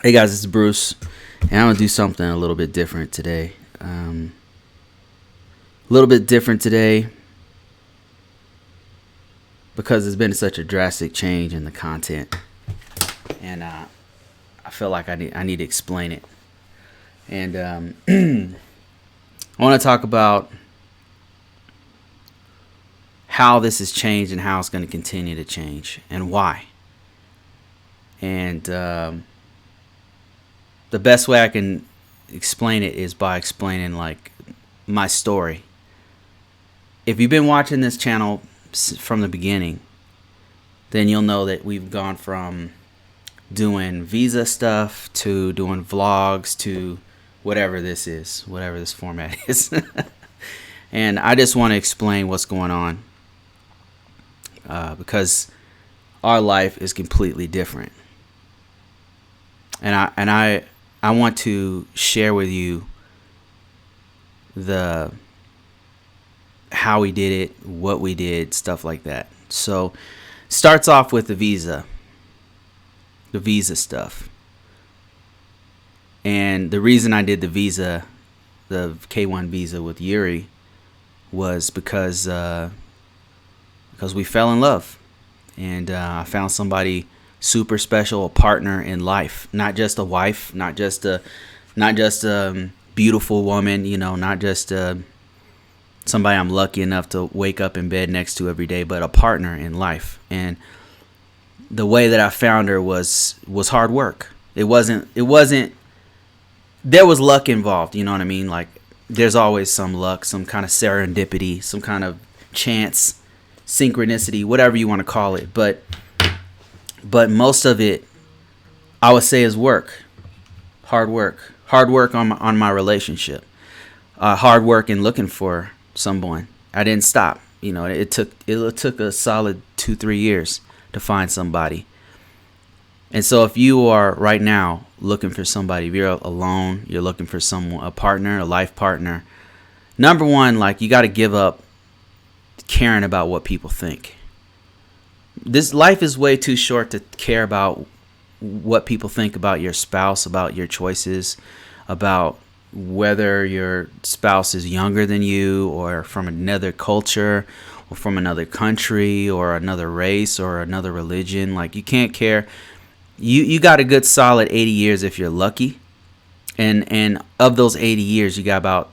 Hey guys, it's Bruce, and I'm gonna do something a little bit different today. A little bit different today because there's been such a drastic change in the content, and I feel like I need to explain it. And I want to talk about how this has changed and how it's going to continue to change and why. And the best way I can explain it is by explaining like my story. If you've been watching this channel from the beginning, then you'll know that we've gone from doing visa stuff to doing vlogs to whatever this format is. And I just want to explain what's going on because our life is completely different. And I want to share with you the how we did it, what we did, stuff like that. So starts off with the visa stuff. And the reason I did the K1 visa with Yuri was because we fell in love, and I found somebody super special, a partner in life, not just a wife, not just a beautiful woman, not just somebody I'm lucky enough to wake up in bed next to every day, but a partner in life. And the way that I found her was hard work. It wasn't there was luck involved, you know what I mean? Like there's always some luck, some kind of serendipity, some kind of chance, synchronicity, whatever you want to call it, but most of it I would say is work. Hard work on my relationship. Hard work in looking for someone. I didn't stop. It took a solid 2-3 years to find somebody. And so if you are right now looking for somebody, if you're alone, you're looking for someone, a partner, a life partner, number one, like you got to give up caring about what people think. This life is way too short to care about what people think about your spouse, about your choices, about whether your spouse is younger than you or from another culture or from another country or another race or another religion. Like you can't care. You got a good solid 80 years if you're lucky. And of those 80 years, you got about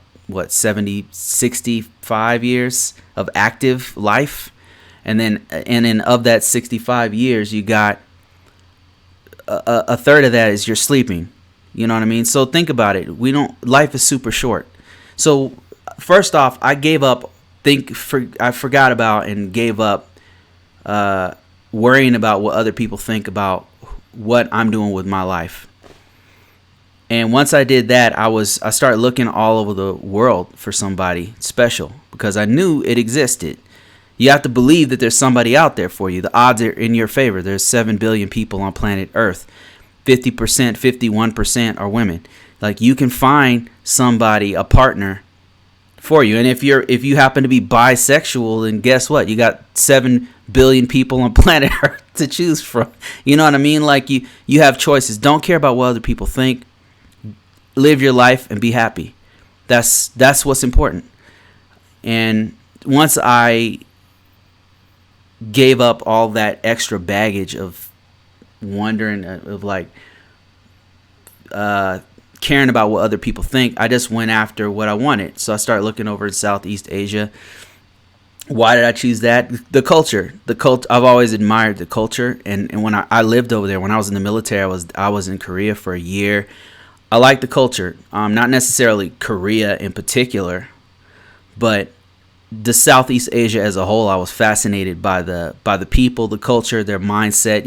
65 years of active life. And then of that 65 years, you got a third of that is you're sleeping. You know what I mean? So think about it. Life is super short. So first off, I forgot about and gave up worrying about what other people think about what I'm doing with my life. And once I did that, I started looking all over the world for somebody special because I knew it existed. You have to believe that there's somebody out there for you. The odds are in your favor. There's 7 billion people on planet Earth. 50%, 51% are women. Like you can find somebody, a partner for you. And if you happen to be bisexual, then guess what? You got 7 billion people on planet Earth to choose from. You know what I mean? Like you have choices. Don't care about what other people think. Live your life and be happy. That's what's important. And once I gave up all that extra baggage of wondering, of like caring about what other people think, I just went after what I wanted. So I started looking over in Southeast Asia. Why did I choose that? The culture. I've always admired the culture, and when I lived over there, when I was in the military, I was in Korea for a year. I like the culture. Not necessarily Korea in particular, but the Southeast Asia as a whole. I was fascinated by the people, the culture, their mindset.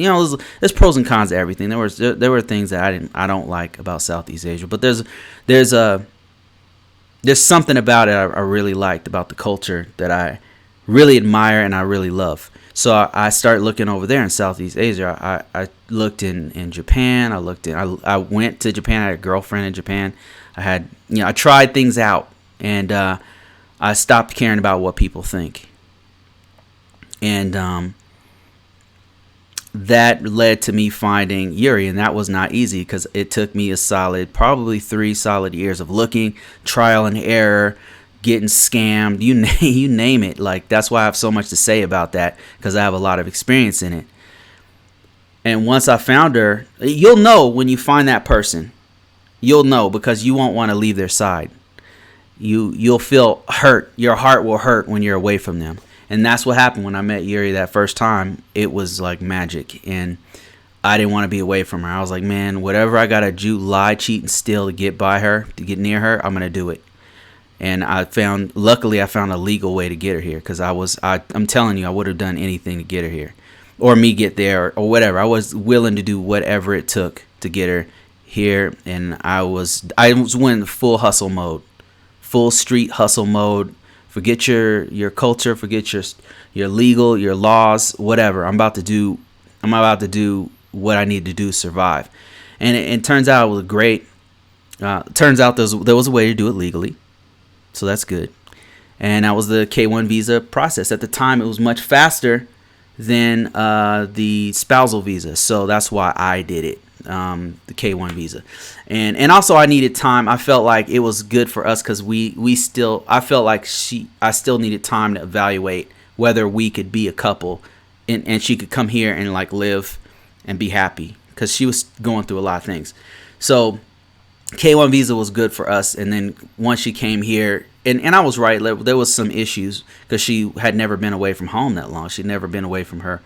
There's pros and cons to everything. There were things that I don't like about Southeast Asia, but there's something about it I really liked about the culture that I really admire and I really love. So I started looking over there in Southeast Asia. I looked in Japan. I went to Japan. I had a girlfriend in Japan. I tried things out, and I stopped caring about what people think. And that led to me finding Yuri, and that was not easy because it took me probably 3 solid years of looking, trial and error, getting scammed, you name it. Like, that's why I have so much to say about that, because I have a lot of experience in it. And once I found her, you'll know when you find that person. You'll know, because you won't want to leave their side. You'll feel hurt. Your heart will hurt when you're away from them. And that's what happened when I met Yuri that first time. It was like magic. And I didn't want to be away from her. I was like, man, whatever I got to lie, cheat, and steal to get by her, to get near her, I'm going to do it. And luckily I found a legal way to get her here, because I'm telling you, I would have done anything to get her here, or me get there, or whatever. I was willing to do whatever it took to get her here. And I was in full hustle mode, full street hustle mode. Forget your culture, forget your legal, your laws, whatever. I'm about to do what I need to do to survive. And it turns out it was great. Turns out there was a way to do it legally. So that's good. And that was the K-1 visa process. At the time, it was much faster than the spousal visa. So that's why I did it, the K-1 visa. And also I needed time. I felt like it was good for us because I felt like I still needed time to evaluate whether we could be a couple, and she could come here and like live and be happy, because she was going through a lot of things. So K-1 visa was good for us. And then once she came here, and I was right, there was some issues because she had never been away from home that long. She'd never been away from her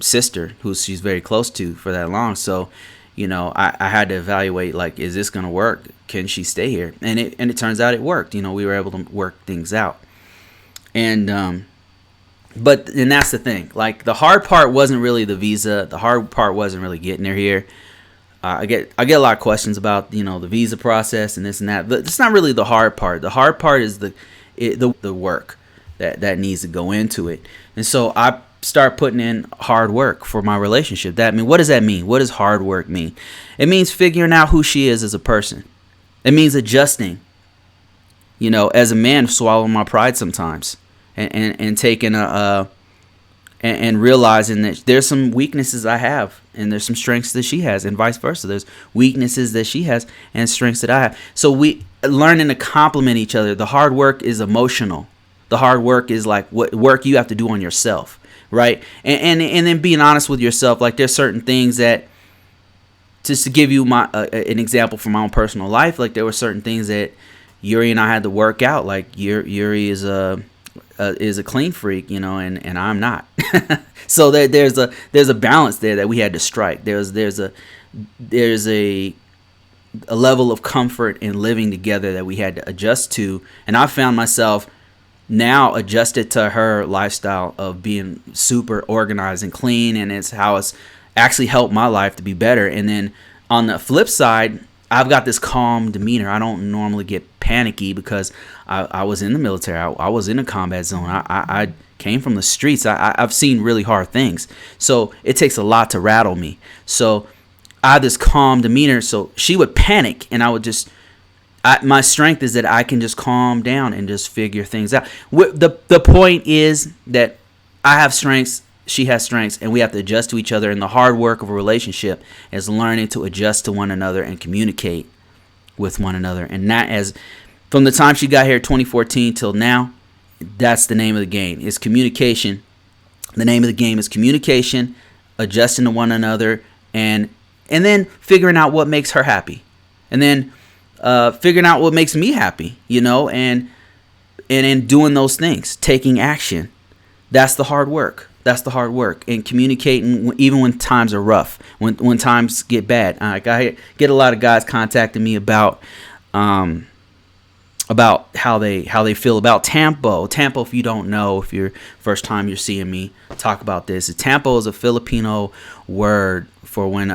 sister, who she's very close to, for that long. So, I had to evaluate, like, is this going to work? Can she stay here? And it turns out it worked. We were able to work things out. And that's the thing. Like, the hard part wasn't really the visa. The hard part wasn't really getting her here. I get a lot of questions about the visa process and this and that, but it's not really the hard part. The hard part is the work that needs to go into it. And so I start putting in hard work for my relationship. What does that mean? What does hard work mean? It means figuring out who she is as a person. It means adjusting. As a man, swallowing my pride sometimes, and taking and realizing that there's some weaknesses I have, and there's some strengths that she has, and vice versa. There's weaknesses that she has and strengths that I have. So we learning to complement each other. The hard work is emotional. The hard work is like what work you have to do on yourself, right? And then being honest with yourself. Like, there's certain things that, just to give you an example from my own personal life, like there were certain things that Yuri and I had to work out. Like Yuri is a clean freak, and I'm not. So there's a balance there that we had to strike. There's a level of comfort in living together that we had to adjust to, and I found myself now adjusted to her lifestyle of being super organized and clean, and it's how it's actually helped my life to be better. And then on the flip side, I've got this calm demeanor. I don't normally get panicky because I was in the military. I was in a combat zone. I came from the streets. I've seen really hard things. So it takes a lot to rattle me. So I have this calm demeanor. So she would panic, and I would just... my strength is that I can just calm down and just figure things out. The point is that I have strengths, she has strengths, and we have to adjust to each other. And the hard work of a relationship is learning to adjust to one another and communicate with one another. And that, as from the time she got here 2014 till now, that's the name of the game, is communication. The name of the game is communication, adjusting to one another, and then figuring out what makes her happy. And then figuring out what makes me happy, and in doing those things, taking action. That's the hard work. That's the hard work. And communicating even when times are rough, when times get bad. I get a lot of guys contacting me about how they feel about tampo. Tampo, if you don't know, if you're first time you're seeing me talk about this, tampo is a Filipino word for when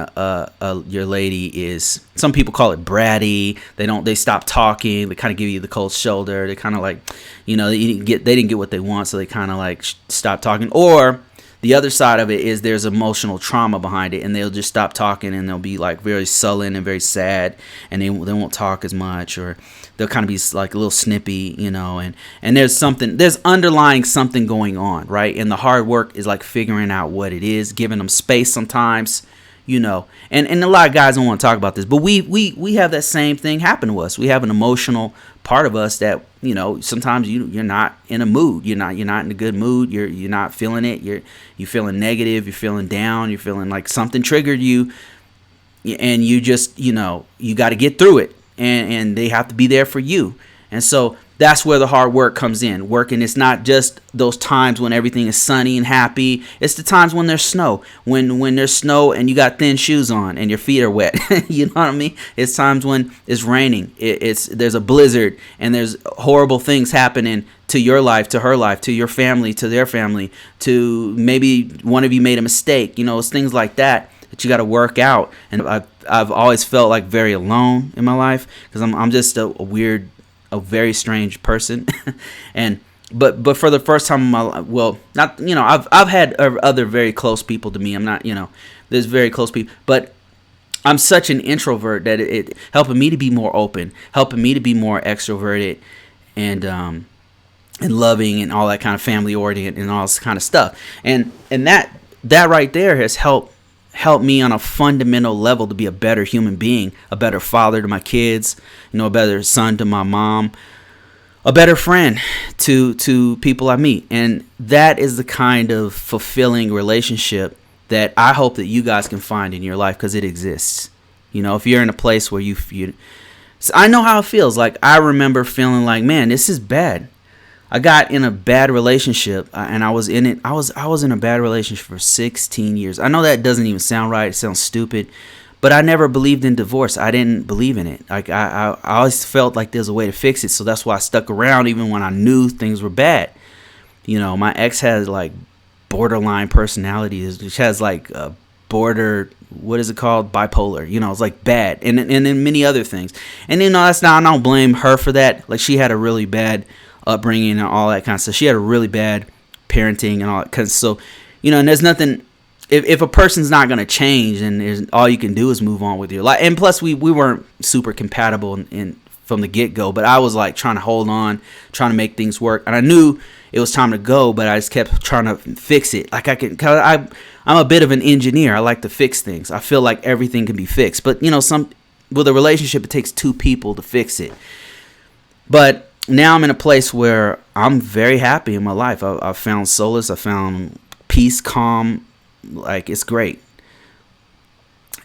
your lady is, some people call it bratty. They stop talking. They kind of give you the cold shoulder. They kind of like, they didn't get what they want, so they kind of like stop talking. Or The other side of it is there's emotional trauma behind it, and they'll just stop talking, and they'll be like very sullen and very sad, and they won't talk as much, or they'll kind of be like a little snippy, and there's underlying something going on, right? And the hard work is like figuring out what it is, giving them space sometimes, and a lot of guys don't want to talk about this, but we have that same thing happen to us. We have an emotional part of us that, sometimes you're not in a mood. You're not in a good mood. You're not feeling it. You're feeling negative. You're feeling down. You're feeling like something triggered you, and you just, you got to get through it, and they have to be there for you. And so that's where the hard work comes in. Working, it's not just those times when everything is sunny and happy. It's the times when there's snow. When there's snow and you got thin shoes on and your feet are wet. You know what I mean? It's times when it's raining. There's a blizzard and there's horrible things happening to your life, to her life, to your family, to their family, to maybe one of you made a mistake. It's things like that you got to work out. And I've always felt like very alone in my life because I'm just a very strange person. but for the first time in my life, well, not, I've had other very close people to me. I'm not, there's very close people, but I'm such an introvert that it helping me to be more open, helping me to be more extroverted and loving and all that kind of family oriented and all this kind of stuff. And that right there has helped me on a fundamental level to be a better human being, a better father to my kids, a better son to my mom, a better friend to people I meet. And that is the kind of fulfilling relationship that I hope that you guys can find in your life, because it exists. If you're in a place where I know how it feels. Like, I remember feeling like, man, this is bad. I got in a bad relationship, and I was in it. I was in a bad relationship for 16 years. I know that doesn't even sound right. It sounds stupid, but I never believed in divorce. I didn't believe in it. Like, I always felt like there's a way to fix it. So that's why I stuck around even when I knew things were bad. My ex has like borderline personality, which has like a what is it called? Bipolar. It's like bad, and then many other things. And that's not. I don't blame her for that. Like, she had a really bad upbringing and all that kind of stuff. She had a really bad parenting and all that. So, and there's nothing. If a person's not going to change, and all you can do is move on with your life. And plus, we weren't super compatible from the get go. But I was like trying to hold on, trying to make things work, and I knew it was time to go. But I just kept trying to fix it. Like, I'm a bit of an engineer. I like to fix things. I feel like everything can be fixed. But with a relationship, it takes two people to fix it. But now I'm in a place where I'm very happy in my life. I've found solace. I found peace, calm. Like, it's great.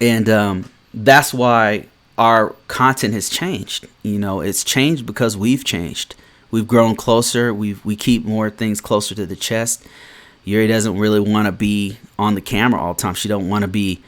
And that's why our content has changed. It's changed because we've changed. We've grown closer. We keep more things closer to the chest. Yuri doesn't really want to be on the camera all the time. She don't want to be,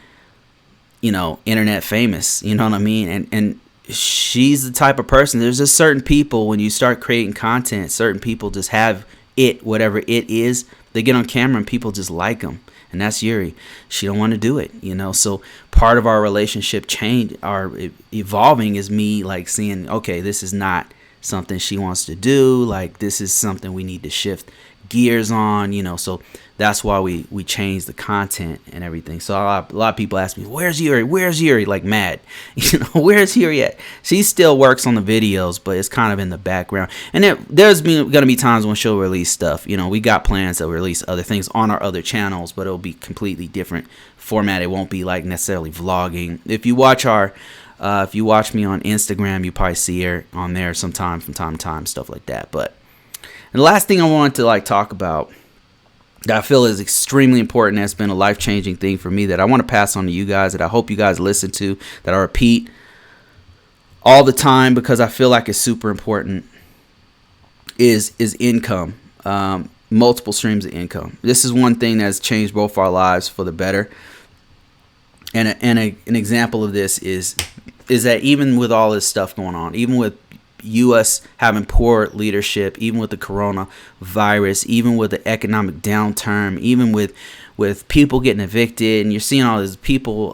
internet famous. You know what I mean? And she's the type of person. There's just certain people, when you start creating content, certain people just have it, whatever it is. They get on camera and people just like them. And that's Yuri. She don't want to do it, So part of our relationship our evolving is me like seeing, okay, this is not something she wants to do. Like, this is something we need to shift gears on, So that's why we change the content and everything. So a lot of people ask me, where's Yuri? Like, mad. Where's Yuri at? She still works on the videos, but it's kind of in the background. And there's going to be times when she'll release stuff. We got plans to release other things on our other channels, but it'll be completely different format. It won't be like necessarily vlogging. If you watch me on Instagram, you probably see her on there sometime from time to time, stuff like that. And the last thing I wanted to talk about that I feel is extremely important, that's been a life-changing thing for me, that I want to pass on to you guys, that I hope you guys listen to, that I repeat all the time because I feel like it's super important, is income. Multiple streams of income. This is one thing that's changed both our lives for the better. And an example of this is that even with all this stuff going on, even with U.S. having poor leadership, even with the coronavirus, even with the economic downturn, even with people getting evicted, and you're seeing all these people,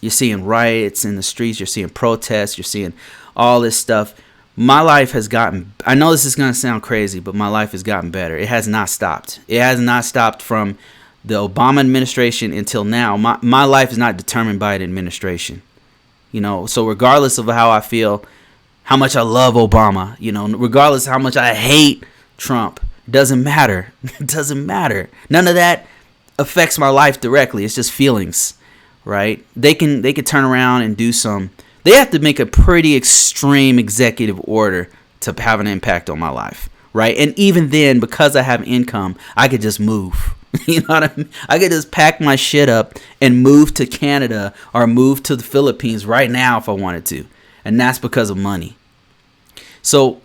you're seeing riots in the streets, you're seeing protests, you're seeing all this stuff. My life has gotten, I know this is going to sound crazy, but my life has gotten better. It has not stopped. It has not stopped from the Obama administration until now, my life is not determined by an administration. You know, so regardless of how I feel, how much I love Obama, you know, regardless of how much I hate Trump, doesn't matter. It doesn't matter. None of that affects my life directly. It's just feelings, right? They can turn around and do some. They have to make a pretty extreme executive order to have an impact on my life, right? And even then, because I have income, I could just move. You know what I mean? I could just pack my shit up and move to Canada or move to the Philippines right now if I wanted to. And that's because of money. So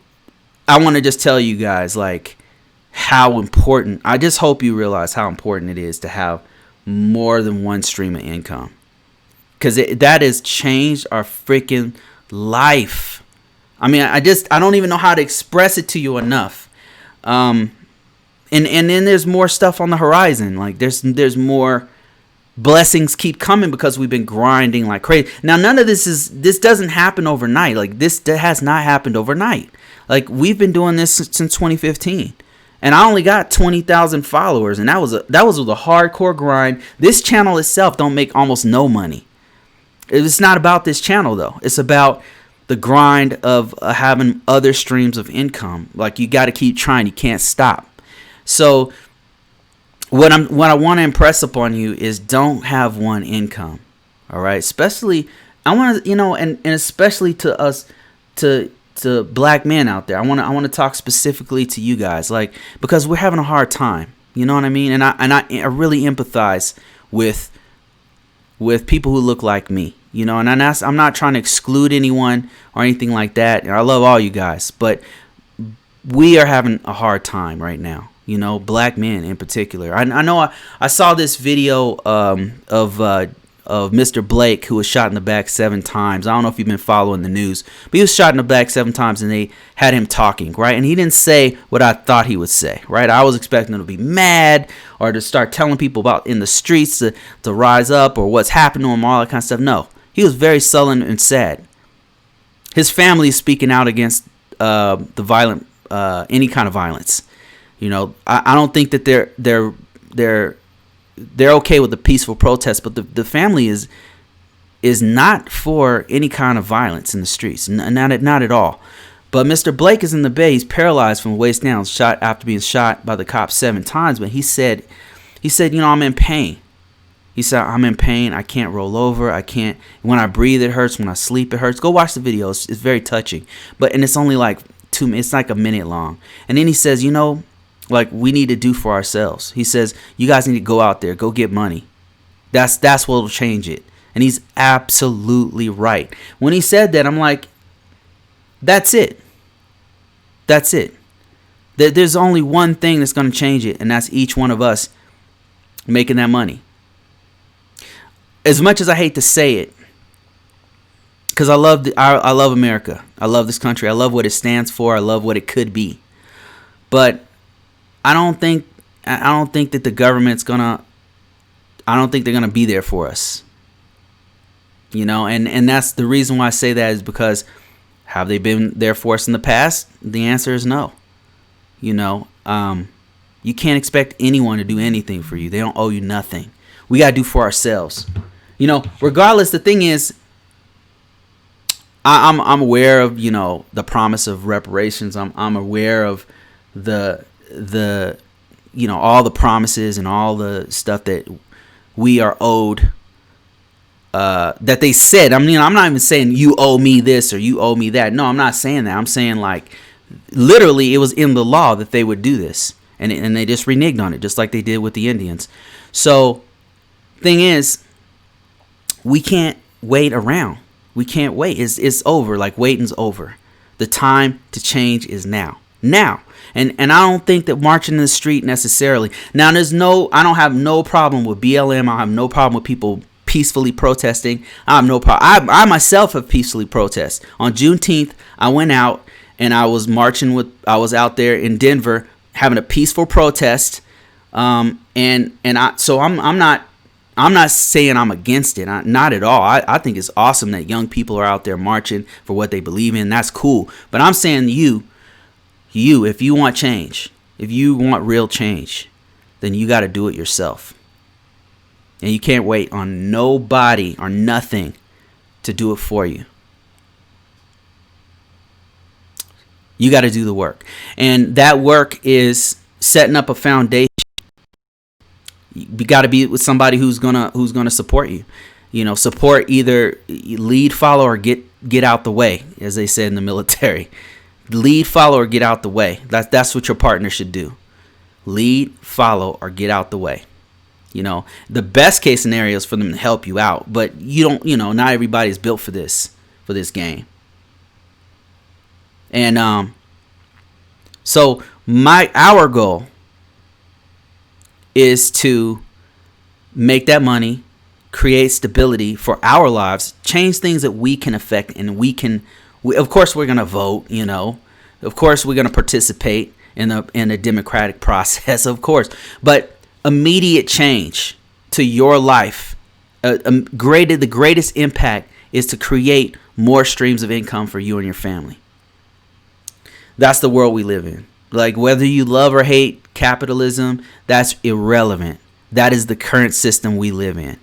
I want to just tell you guys, like, how important, I just hope you realize how important it is to have more than one stream of income. Because that has changed our freaking life. I mean, I don't even know how to express it to you enough. And then there's more stuff on the horizon. Like there's more blessings keep coming because we've been grinding like crazy. Now, none of this doesn't happen overnight. Like this has not happened overnight. Like we've been doing this since 2015. And I only got 20,000 followers, and that was with a hardcore grind. This channel itself don't make almost no money. It's not about this channel though. It's about the grind of having other streams of income. Like you got to keep trying. You can't stop. So what I want to impress upon you is don't have one income. All right. Especially I want to, you know, and especially to us, to black men out there. I want to talk specifically to you guys, like, because we're having a hard time. You know what I mean? And I really empathize with people who look like me. You know, and I'm not trying to exclude anyone or anything like that. I love all you guys, but we are having a hard time right now. You know, black men in particular. I know I saw this video of Mr. Blake, who was shot in the back 7 times. I don't know if you've been following the news, but he was shot in the back 7 times, and they had him talking, right? And he didn't say what I thought he would say, right? I was expecting him to be mad or to start telling people about in the streets to rise up or what's happened to him, all that kind of stuff. No, he was very sullen and sad. His family is speaking out against the violent, any kind of violence. You know, I don't think that they're okay with the peaceful protest, but the family is not for any kind of violence in the streets, not at all. But Mr. Blake is in the bay. He's paralyzed from the waist down, shot after being shot by the cops 7 times. But he said, you know, I'm in pain. He said, I'm in pain. I can't roll over. I can't. When I breathe, it hurts. When I sleep, it hurts. Go watch the video. It's very touching. And it's only like 2 minutes. It's like a minute long. And then he says, you know, like, we need to do for ourselves. He says, you guys need to go out there, go get money. That's what will change it. And he's absolutely right. When he said that, I'm like, that's it. That's it. There's only one thing that's going to change it, and that's each one of us making that money. As much as I hate to say it, because I love America. I love this country. I love what it stands for. I love what it could be. But I don't think that the government's gonna. I don't think they're gonna be there for us. You know, and that's the reason why I say that is because have they been there for us in the past? The answer is no. You know, you can't expect anyone to do anything for you. They don't owe you nothing. We gotta do for ourselves. You know, regardless. The thing is, I'm aware of, you know, the promise of reparations. I'm aware of the you know, all the promises and all the stuff that we are owed, that they said. I mean, I'm not even saying you owe me this or you owe me that. No, I'm not saying that. I'm saying, like, literally it was in the law that they would do this, and they just reneged on it, just like they did with the Indians. So thing is, we can't wait around. We can't wait. It's over. Like, waiting's over. The time to change is now. And I don't think that marching in the street necessarily. Now, I don't have no problem with BLM. I have no problem with people peacefully protesting. I have no problem. I myself have peacefully protested. On Juneteenth, I went out and I was I was out there in Denver having a peaceful protest. So I'm not saying I'm against it. Not at all. I think it's awesome that young people are out there marching for what they believe in. That's cool. But I'm saying you, if you want change, if you want real change, then you got to do it yourself. And you can't wait on nobody or nothing to do it for you. You got to do the work. And that work is setting up a foundation. You got to be with somebody who's gonna support you. You know, support, either lead, follow, or get out the way, as they said in the military. Lead, follow, or get out the way. That's what your partner should do. Lead, follow, or get out the way. You know, the best case scenario is for them to help you out, but not everybody's built for this game. And so our goal is to make that money, create stability for our lives, change things that we can affect, and of course we're going to vote, of course we're going to participate in a democratic process, of course, but immediate change to your life, the greatest impact is to create more streams of income for you and your family. That's the world we live in. Like, whether you love or hate capitalism, that's irrelevant. That is the current system we live in.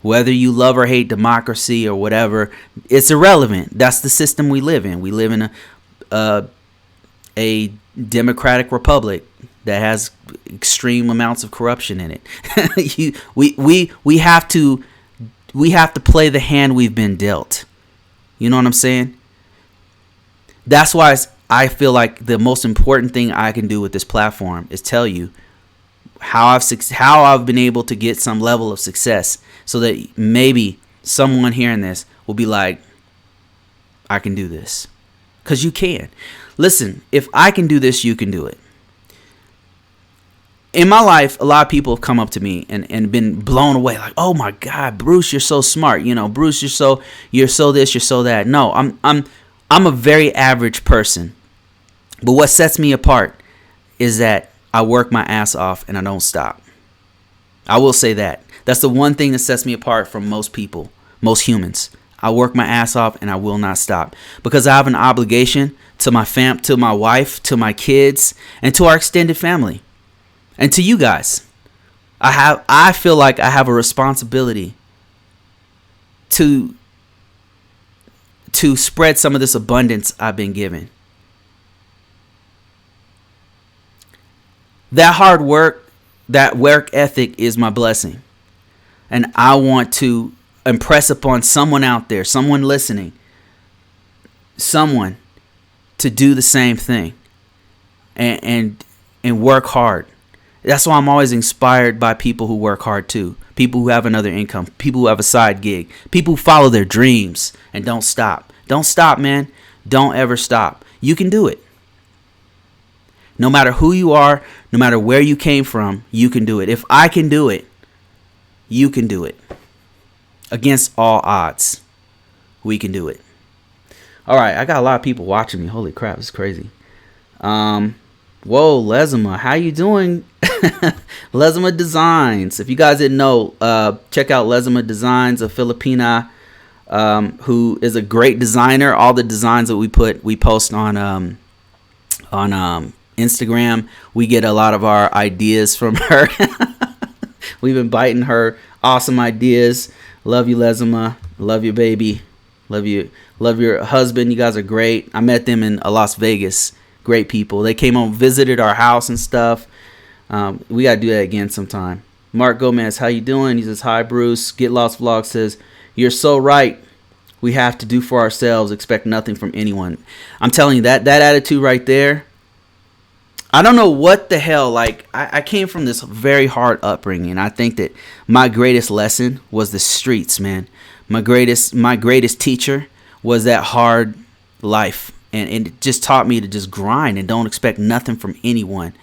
Whether you love or hate democracy or whatever, it's irrelevant. That's the system we live in. We live in a democratic republic that has extreme amounts of corruption in it. we have to play the hand we've been dealt. You know what I'm saying? That's why I feel like the most important thing I can do with this platform is tell you how I've been able to get some level of success, so that maybe someone hearing this will be like, I can do this. Because you can. Listen, if I can do this, you can do it. In my life, a lot of people have come up to me and been blown away, like, oh my God, Bruce, you're so smart. Bruce, you're so this, you're so that. No, I'm a very average person. But what sets me apart is that I work my ass off and I don't stop. I will say that. That's the one thing that sets me apart from most people, most humans. I work my ass off and I will not stop, because I have an obligation to my to my wife, to my kids, and to our extended family. And to you guys. I feel like I have a responsibility to spread some of this abundance I've been given. That hard work, that work ethic is my blessing. And I want to impress upon someone out there, someone listening, someone to do the same thing and work hard. That's why I'm always inspired by people who work hard too. People who have another income, people who have a side gig, people who follow their dreams and don't stop. Don't stop, man. Don't ever stop. You can do it. No matter who you are, no matter where you came from, you can do it. If I can do it, you can do it. Against all odds, we can do it. All right, I got a lot of people watching me. Holy crap, it's crazy. Whoa, Lezima, how you doing? Lezima Designs. If you guys didn't know, check out Lezima Designs, a Filipina who is a great designer. All the designs that we post on Instagram, we get a lot of our ideas from her. We've been biting her awesome ideas. Love you, Lezima. Love you, baby. Love you. Love your husband. You guys are great. I met them in Las Vegas. Great people. They came home, visited our house and stuff. We got to do that again sometime. Mark Gomez, how you doing? He says, hi, Bruce. Get Lost Vlog says, you're so right. We have to do for ourselves. Expect nothing from anyone. I'm telling you, that attitude right there. I don't know what the hell, like, I came from this very hard upbringing. I think that my greatest lesson was the streets, man. My greatest teacher was that hard life. And it just taught me to just grind and don't expect nothing from anyone.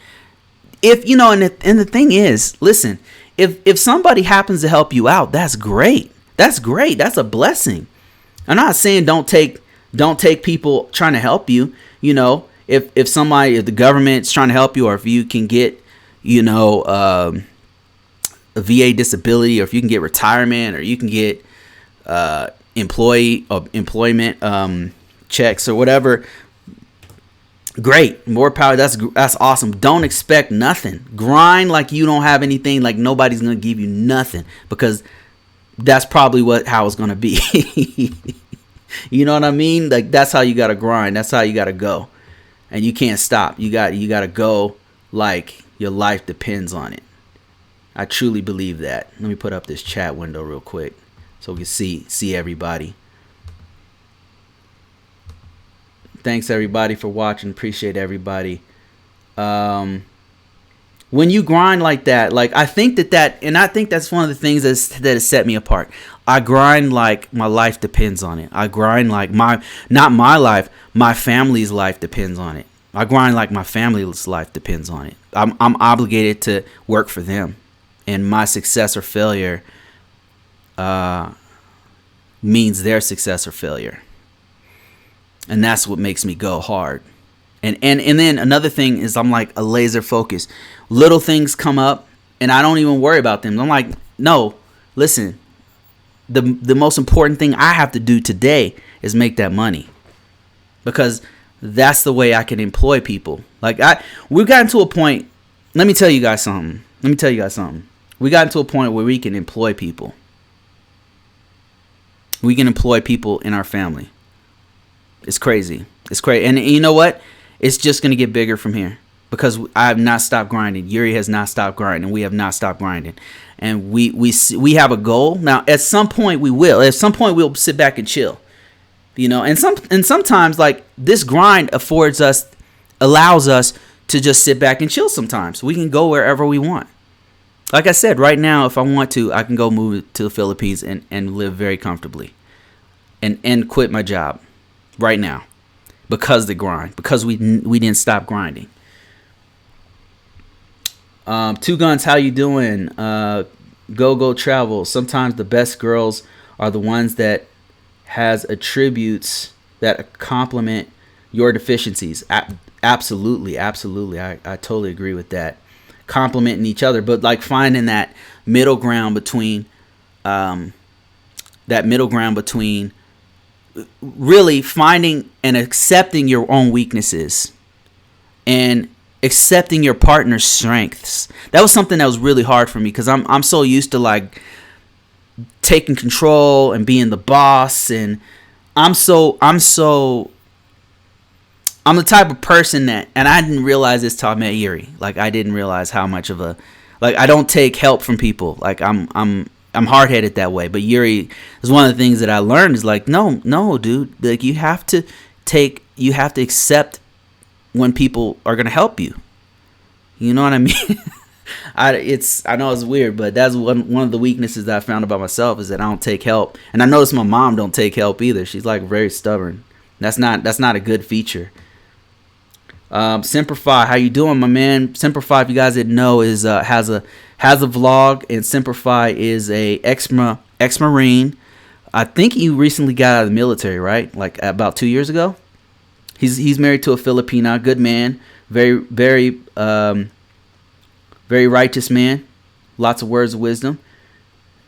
If, and the thing is, listen, if somebody happens to help you out, that's great. That's great. That's a blessing. I'm not saying don't take people trying to help you, If the government's trying to help you, or if you can get, a VA disability, or if you can get retirement, or you can get employment checks or whatever, Great. More power. That's awesome. Don't expect nothing. Grind like you don't have anything, like nobody's going to give you nothing, because that's probably how it's going to be. You know what I mean? Like, that's how you got to grind. That's how you got to go. And you can't stop. You got to go like your life depends on it. I truly believe that. Let me put up this chat window real quick so we can see everybody. Thanks everybody for watching. Appreciate everybody. When you grind like that, like I think that's one of the things that has set me apart. I grind like my life depends on it. I grind like not my life, my family's life depends on it. I grind like my family's life depends on it. I'm obligated to work for them, and my success or failure means their success or failure. And that's what makes me go hard. And then another thing is I'm like a laser focus. Little things come up and I don't even worry about them. I'm like, no, listen, the most important thing I have to do today is make that money, because that's the way I can employ people. Like we've gotten to a point. Let me tell you guys something. We got to a point where we can employ people. We can employ people in our family. It's crazy. And you know what? It's just going to get bigger from here, because I have not stopped grinding. Yuri has not stopped grinding. We have not stopped grinding. And we have a goal. Now, at some point we will. At some point we'll sit back and chill. You know, and sometimes like this grind allows us to just sit back and chill sometimes. We can go wherever we want. Like I said, right now, if I want to, I can go move to the Philippines and live very comfortably and quit my job right now because of the grind, because we didn't stop grinding. Two Guns, how you doing? Go travel. Sometimes the best girls are the ones that has attributes that complement your deficiencies. Absolutely. I totally agree with that. Complementing each other, but like finding that middle ground between really finding and accepting your own weaknesses and accepting your partner's strengths. That was something that was really hard for me, because I'm so used to like taking control and being the boss, and I'm the type of person that, and I didn't realize this till I met Yuri. Like I didn't realize how much of I don't take help from people. Like I'm hard-headed that way. But Yuri is one of the things that I learned is like, no, dude. Like you have to accept when people are gonna help you. You know what I mean? I know it's weird, but that's one of the weaknesses that I found about myself, is that I don't take help. And I notice my mom don't take help either. She's like very stubborn. That's not a good feature. Simplify, how you doing, my man? Simplify, if you guys didn't know, is has a vlog, and Simplify is a ex-Marine. I think he recently got out of the military, right? Like about 2 years ago. He's married to a Filipina, good man, very very righteous man, lots of words of wisdom.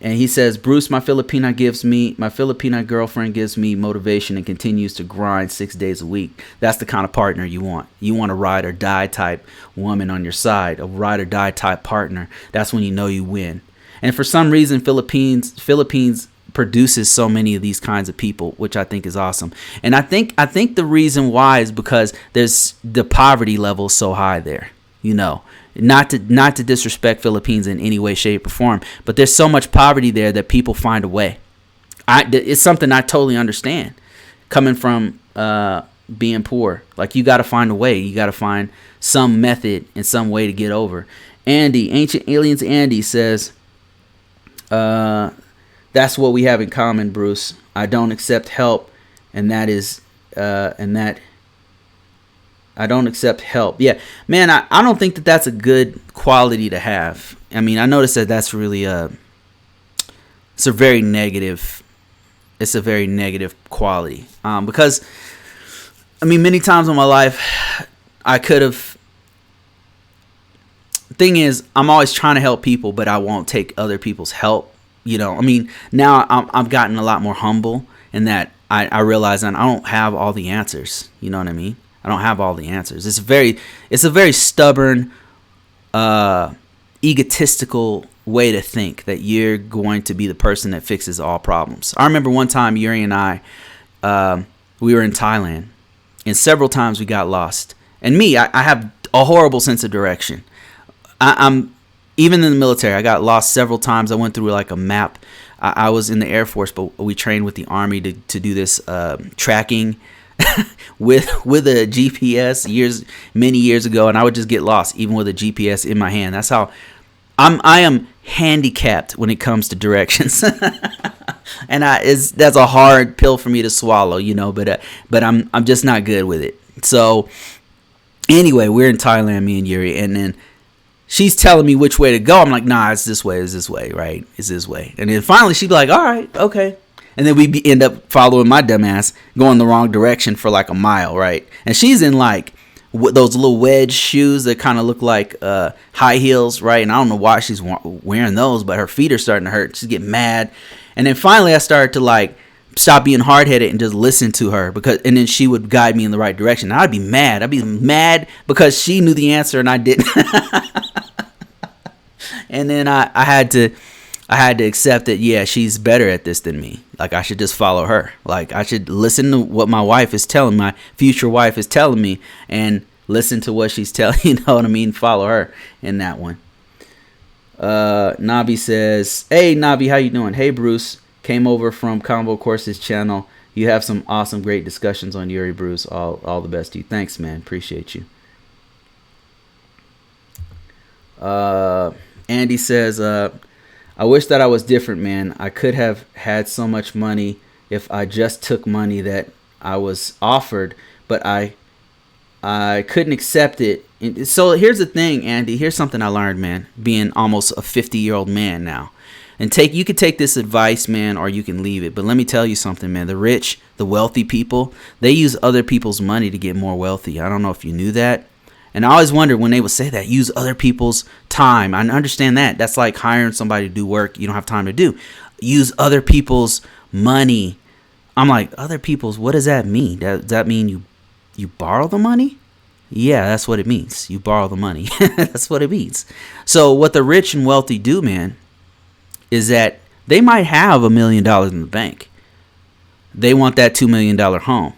And he says, Bruce, my Filipina girlfriend gives me motivation and continues to grind 6 days a week. That's the kind of partner you want. You want a ride or die type woman on your side, a ride or die type partner. That's when you know you win. And for some reason, Philippines produces so many of these kinds of people, which I think is awesome. And I think the reason why is because there's the poverty level so high there, you know. Not to disrespect Philippines in any way, shape, or form, but there's so much poverty there that people find a way. It's something I totally understand. Coming from being poor, like you got to find a way. You got to find some method and some way to get over. Andy, Ancient Aliens Andy says, that's what we have in common, Bruce. I don't accept help, and that is I don't accept help. Yeah, man, I don't think that's a good quality to have. I mean, I noticed that's really it's a very negative quality. Because, I mean, many times in my life, I could have. Thing is, I'm always trying to help people, but I won't take other people's help. You know, I mean, now I've gotten a lot more humble in that I realize that I don't have all the answers. You know what I mean? I don't have all the answers. It's a very stubborn, egotistical way to think that you're going to be the person that fixes all problems. I remember one time Yuri and I, we were in Thailand, and several times we got lost. And me, I have a horrible sense of direction. I'm even in the military, I got lost several times. I went through like a map. I was in the Air Force, but we trained with the Army to do this tracking with a GPS many years ago, and I would just get lost even with a GPS in my hand. That's how I am handicapped when it comes to directions. And that's a hard pill for me to swallow, you know, but I'm just not good with it. So anyway, we're in Thailand, me and Yuri, and then she's telling me which way to go. I'm like, nah, it's this way, right? It's this way. And then finally she'd be like, all right, okay. And then we end up following my dumb ass, going the wrong direction for like a mile, right? And she's in like those little wedge shoes that kind of look like high heels, right? And I don't know why she's wearing those, but her feet are starting to hurt. She's getting mad. And then finally I started to like stop being hard-headed and just listen to her, and then she would guide me in the right direction. And I'd be mad because she knew the answer and I didn't. And then I had to accept that, yeah, she's better at this than me. Like, I should just follow her. Like, I should listen to what my future wife is telling me, and listen to what she's telling, you know what I mean? Follow her in that one. Nabi says, hey, Nabi, how you doing? Hey, Bruce. Came over from Combo Courses channel. You have some awesome, great discussions on YuriBruce. All the best to you. Thanks, man. Appreciate you. Andy says, I wish that I was different, man. I could have had so much money if I just took money that I was offered, but I couldn't accept it. So here's the thing, Andy. Here's something I learned, man, being almost a 50-year-old man now. And you could take this advice, man, or you can leave it. But let me tell you something, man. The rich, the wealthy people, they use other people's money to get more wealthy. I don't know if you knew that. And I always wondered when they would say that, use other people's time. I understand that. That's like hiring somebody to do work you don't have time to do. Use other people's money. I'm like, other people's, what does that mean? Does that mean you borrow the money? Yeah, that's what it means. You borrow the money. That's what it means. So what the rich and wealthy do, man, is that they might have $1 million in the bank. They want that $2 million home.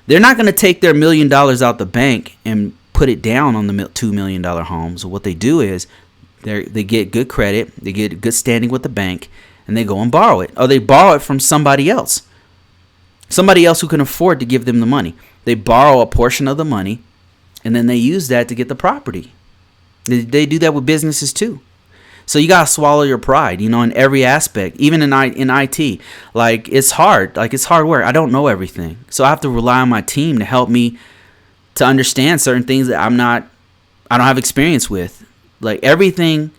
They're not going to take their $1 million out the bank and put it down on the $2 million home. So what they do is they get good credit, they get good standing with the bank, and they go and borrow it. Or they borrow it from somebody else who can afford to give them the money. They borrow a portion of the money, and then they use that to get the property. They do that with businesses too. So you got to swallow your pride, you know, in every aspect, even in IT. Like, it's hard. Like, it's hard work. I don't know everything. So I have to rely on my team to help me to understand certain things that I don't have experience with. Like, everything,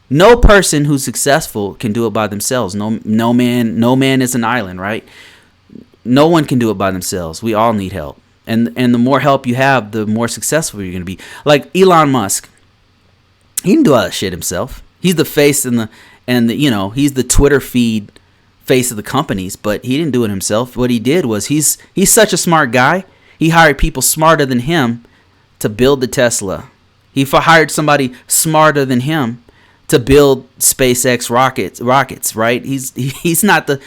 no person who's successful can do it by themselves. No man is an island, right? No one can do it by themselves. We all need help. And the more help you have, the more successful you're going to be. Like Elon Musk, he didn't do all that shit himself. He's the face and the you know, he's the Twitter feed face of the companies, but he didn't do it himself. What he did was he's such a smart guy. He hired people smarter than him to build the Tesla. He hired somebody smarter than him to build SpaceX rockets, right? He's not the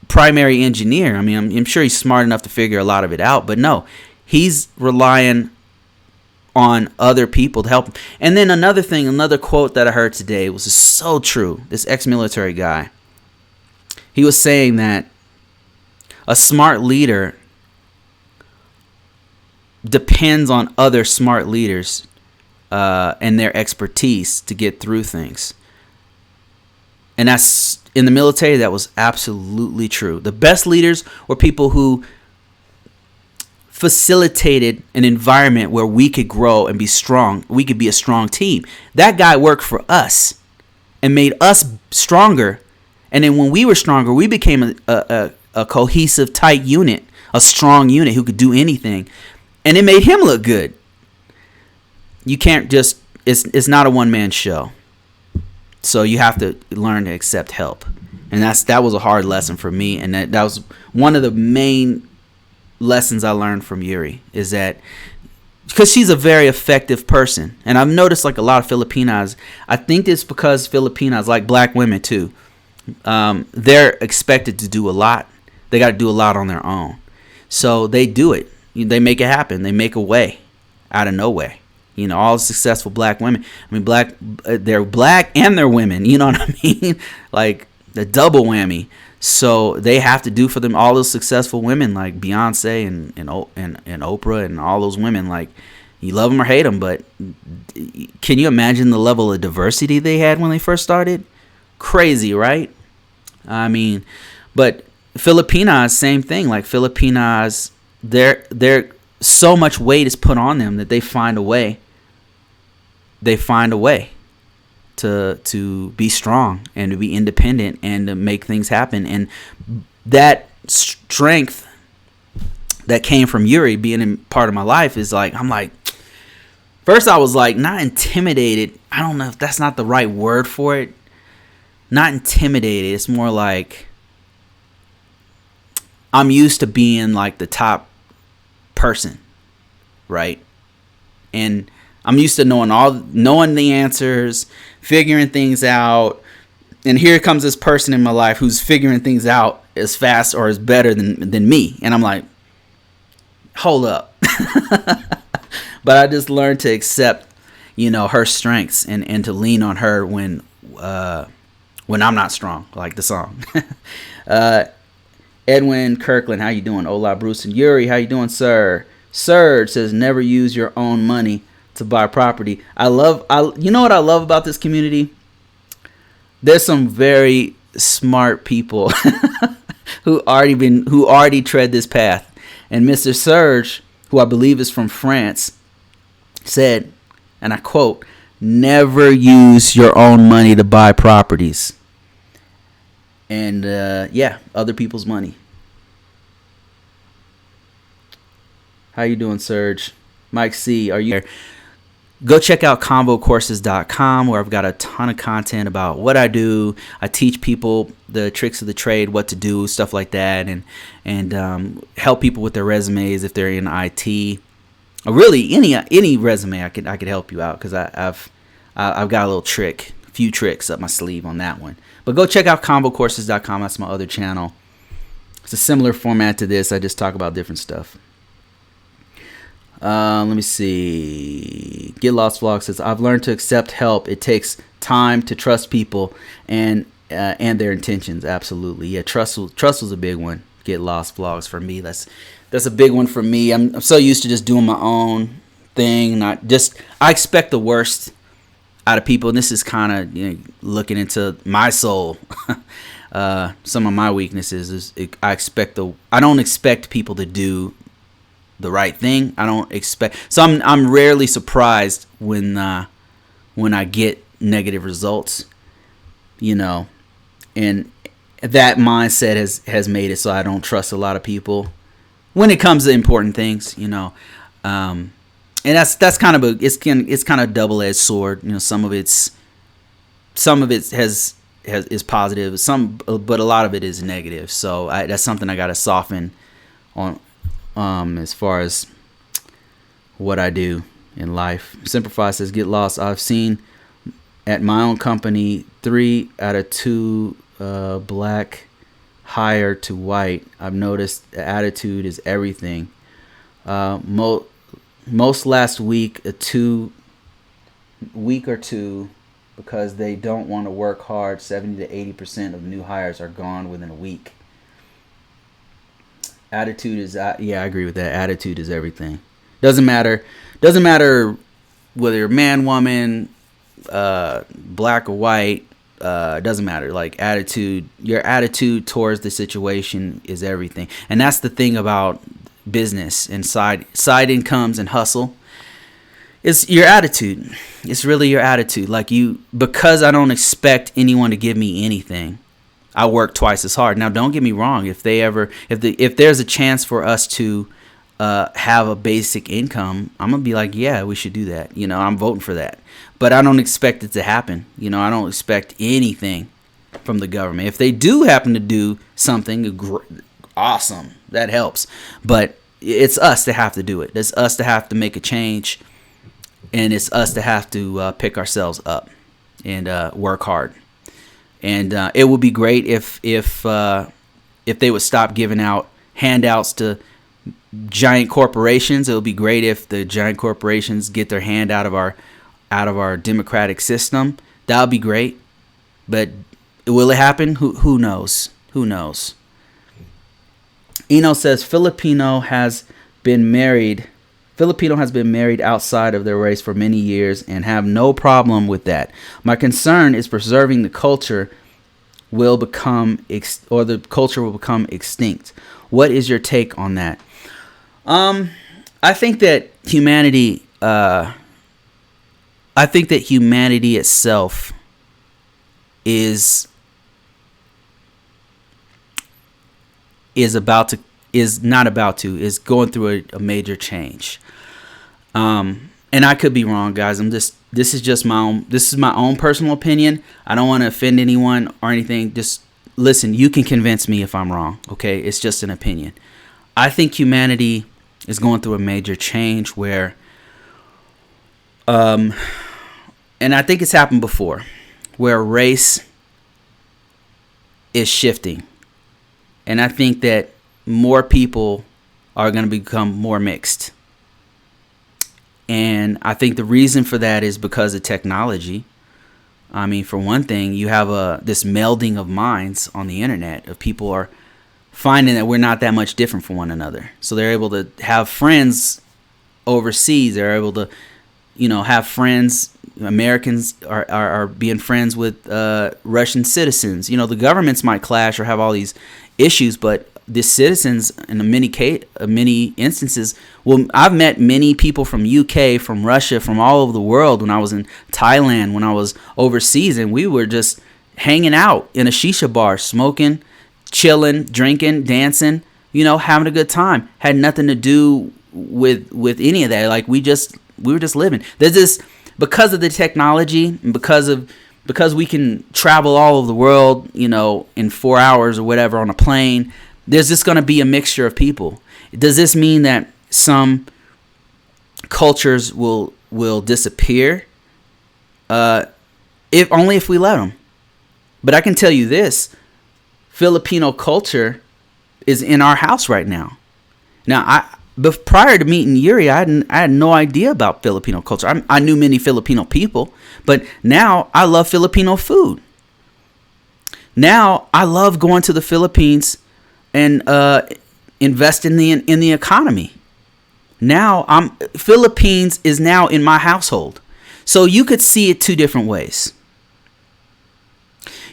primary engineer. I mean, I'm sure he's smart enough to figure a lot of it out, but no, he's relying on other people to help him. And then another quote that I heard today was so true. This ex-military guy, he was saying that a smart leader depends on other smart leaders and their expertise to get through things. And that's, in the military, that was absolutely true. The best leaders were people who facilitated an environment where we could grow and be strong. We could be a strong team. That guy worked for us and made us stronger. And then when we were stronger, we became a cohesive, tight unit, a strong unit who could do anything. And it made him look good. You can't just, it's not a one-man show. So you have to learn to accept help. And that was a hard lesson for me. And that was one of the main lessons I learned from Yuri is that because she's a very effective person, and I've noticed like a lot of Filipinas, I think it's because Filipinas, like black women too, they're expected to do a lot. They got to do a lot on their own, so they do it. They make it happen. They make a way out of no way. You know, all successful black women. I mean, they're black and they're women. You know what I mean? Like the double whammy. So they have to do for them all those successful women like Beyonce and Oprah and all those women. Like, you love them or hate them, but can you imagine the level of diversity they had when they first started? Crazy, right? I mean, but Filipinas, same thing. Like Filipinas, they're so much weight is put on them that they find a way. They find a way to be strong and to be independent and to make things happen. And that strength that came from Yuri being in part of my life is like, I'm like, first I was like not intimidated. I don't know if that's not the right word for it. Not intimidated. It's more like I'm used to being like the top person, right? And I'm used to knowing the answers, figuring things out. And here comes this person in my life who's figuring things out as fast or as better than me. And I'm like, hold up. But I just learned to accept, her strengths and to lean on her when I'm not strong, like the song. Edwin Kirkland, how you doing? Hola, Bruce and Yuri, how you doing, sir? Serge says, never use your own money to buy property. You know what I love about this community? There's some very smart people who already tread this path. And Mr. Serge, who I believe is from France, said, and I quote, never use your own money to buy properties. And other people's money. How you doing, Serge? Mike C, are you there? Go check out convocourses.com, where I've got a ton of content about what I do. I teach people the tricks of the trade, what to do, stuff like that, and help people with their resumes if they're in IT. Or really, any resume I could help you out, because I've got a few tricks up my sleeve on that one. But go check out convocourses.com. That's my other channel. It's a similar format to this. I just talk about different stuff. Let me see. Get Lost Vlog says, I've learned to accept help. It takes time to trust people and their intentions. Absolutely. Yeah, trust was a big one. Get Lost Vlogs for me. That's a big one for me. I'm so used to just doing my own thing. I expect the worst out of people. And this is kind of looking into my soul. Some of my weaknesses is I don't expect people to do the right thing. I don't expect. So I'm rarely surprised when I get negative results, and that mindset has made it so I don't trust a lot of people when it comes to important things, and that's kind of it's kind of a double-edged sword. Some of it is positive, but a lot of it is negative. So that's something I got to soften on. As far as what I do in life. Simplify says, get lost. I've seen at my own company 3 out of 2 black hire to white. I've noticed the attitude is everything. Most last week or two, because they don't want to work hard. 70 to 80% of new hires are gone within a week. Attitude is, I agree with that. Attitude is everything. Doesn't matter whether you're man, woman, black or white. Doesn't matter. Like attitude, your attitude towards the situation is everything. And that's the thing about business and side incomes and hustle. It's your attitude. It's really your attitude. Like because I don't expect anyone to give me anything, I work twice as hard. Now, don't get me wrong. If there's a chance for us to have a basic income, I'm gonna be like, yeah, we should do that. I'm voting for that. But I don't expect it to happen. I don't expect anything from the government. If they do happen to do something awesome, that helps. But it's us that have to do it. It's us to have to make a change, and it's us to have to pick ourselves up and work hard. And it would be great if they would stop giving out handouts to giant corporations. It would be great if the giant corporations get their hand out of our democratic system. That would be great. But will it happen? Who knows? Who knows? Eno says Filipino has been married outside of their race for many years and have no problem with that. My concern is preserving the culture will become extinct. What is your take on that? I think that humanity itself is going through a major change. And I could be wrong, guys. This is my own personal opinion. I don't want to offend anyone or anything. Just listen, you can convince me if I'm wrong, okay? It's just an opinion. I think humanity is going through a major change where and I think it's happened before, where race is shifting. And I think that more people are going to become more mixed. And I think the reason for that is because of technology. I mean, for one thing, you have this melding of minds on the internet of people are finding that we're not that much different from one another. So they're able to have friends overseas. They're able to, have friends. Americans are being friends with Russian citizens. The governments might clash or have all these issues, but the citizens in many instances. Well, I've met many people from UK, from Russia, from all over the world when I was in Thailand, when I was overseas, and we were just hanging out in a shisha bar, smoking, chilling, drinking, dancing, having a good time. Had nothing to do with any of that. Like we were just living. There's this, because of the technology and because we can travel all over the world, in 4 hours or whatever on a plane. There's just going to be a mixture of people. Does this mean that some cultures will disappear? If we let them. But I can tell you this: Filipino culture is in our house right now. Now, prior to meeting Yuri, I had no idea about Filipino culture. I knew many Filipino people, but now I love Filipino food. Now I love going to the Philippines and invest in the economy. Now Philippines is now in my household. So you could see it two different ways.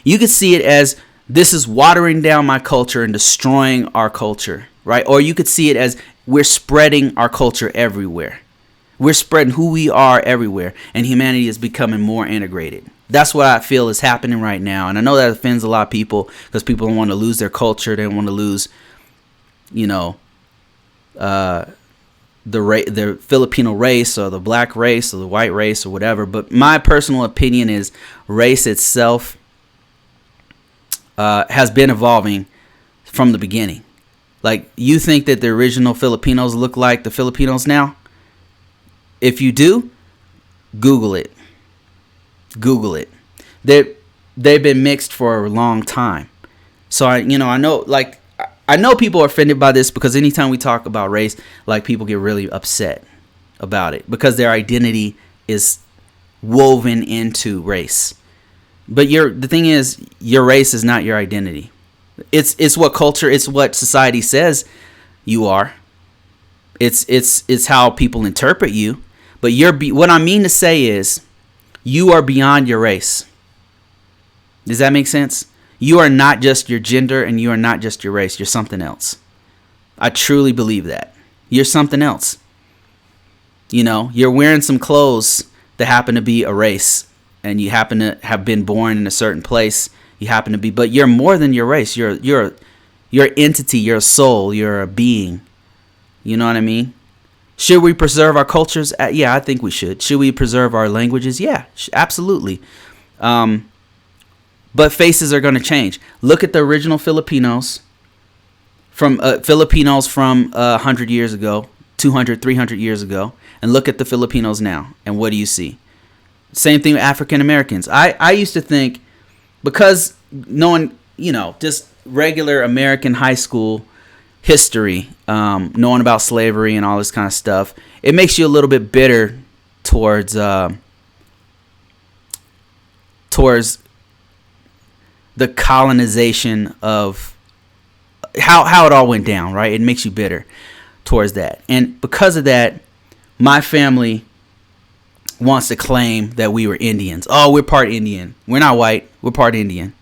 You could see it as this is watering down my culture and destroying our culture, right? Or you could see it as we're spreading our culture everywhere. We're spreading who we are everywhere, and humanity is becoming more integrated. That's what I feel is happening right now. And I know that offends a lot of people because people don't want to lose their culture. They don't want to lose, the Filipino race or the black race or the white race or whatever. But my personal opinion is race itself has been evolving from the beginning. Like, you think that the original Filipinos look like the Filipinos now? If you do, Google it. Google it. They've been mixed for a long time. So I know people are offended by this because anytime we talk about race, like, people get really upset about it because their identity is woven into race. But the thing is, your race is not your identity. It's what culture, it's what society says you are. It's how people interpret you. But what I mean to say is, you are beyond your race. Does that make sense? You are not just your gender and you are not just your race. You're something else. I truly believe that. You're something else. You're wearing some clothes that happen to be a race, and you happen to have been born in a certain place. You happen to be, but you're more than your race. You're entity, you're a soul, you're a being. You know what I mean? Should we preserve our cultures? Yeah, I think we should. Should we preserve our languages? Yeah, absolutely. But faces are going to change. Look at the original Filipinos. from Filipinos from 100 years ago, 200, 300 years ago, and look at the Filipinos now, and what do you see? Same thing with African Americans. I used to think, because knowing, just regular American high school history, knowing about slavery and all this kind of stuff, it makes you a little bit bitter towards the colonization of how it all went down, right? It makes you bitter towards that. And because of that, my family wants to claim that we were Indians. Oh, we're part Indian. We're not white. We're part Indian.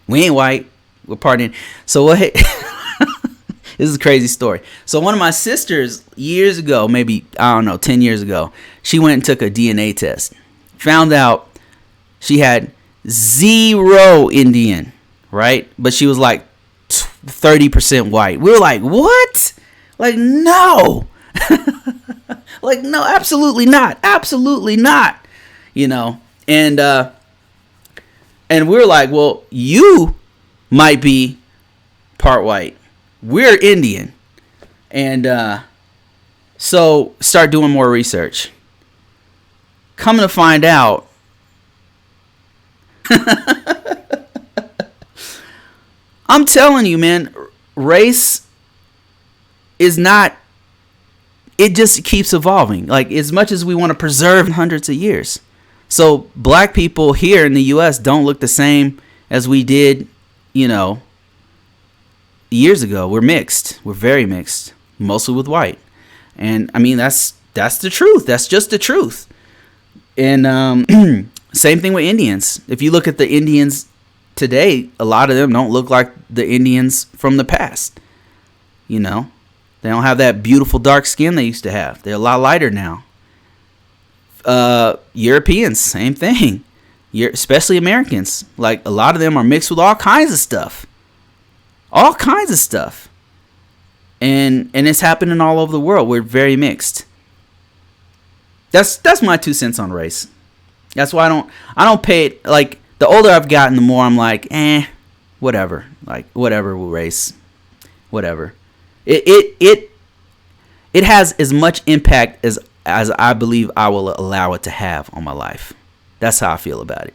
We ain't white. We're part Indian. So what? This is a crazy story. So one of my sisters years ago, maybe, 10 years ago, she went and took a DNA test. Found out she had 0 Indian, right? But she was like 30% white. We were like, what? Like, no. Like, no, absolutely not. Absolutely not. And we're like, well, you might be part white. We're Indian. And so start doing more research. Coming to find out, I'm telling you, man, race is not, it just keeps evolving. Like, as much as we want to preserve hundreds of years. So black people here in the U.S. don't look the same as we did, years ago. We're mixed. We're very mixed, mostly with white. And I mean, that's the truth. That's just the truth. And same thing with Indians. If you look at the Indians today, a lot of them don't look like the Indians from the past. They don't have that beautiful dark skin they used to have. They're a lot lighter now. Europeans, same thing. Especially Americans. Like, a lot of them are mixed with all kinds of stuff. All kinds of stuff. And it's happening all over the world. We're very mixed. That's my 2 cents on race. That's why I don't pay it. Like, the older I've gotten, the more I'm like, whatever. Like, whatever with race. Whatever. It has as much impact as I believe I will allow it to have on my life. That's how I feel about it.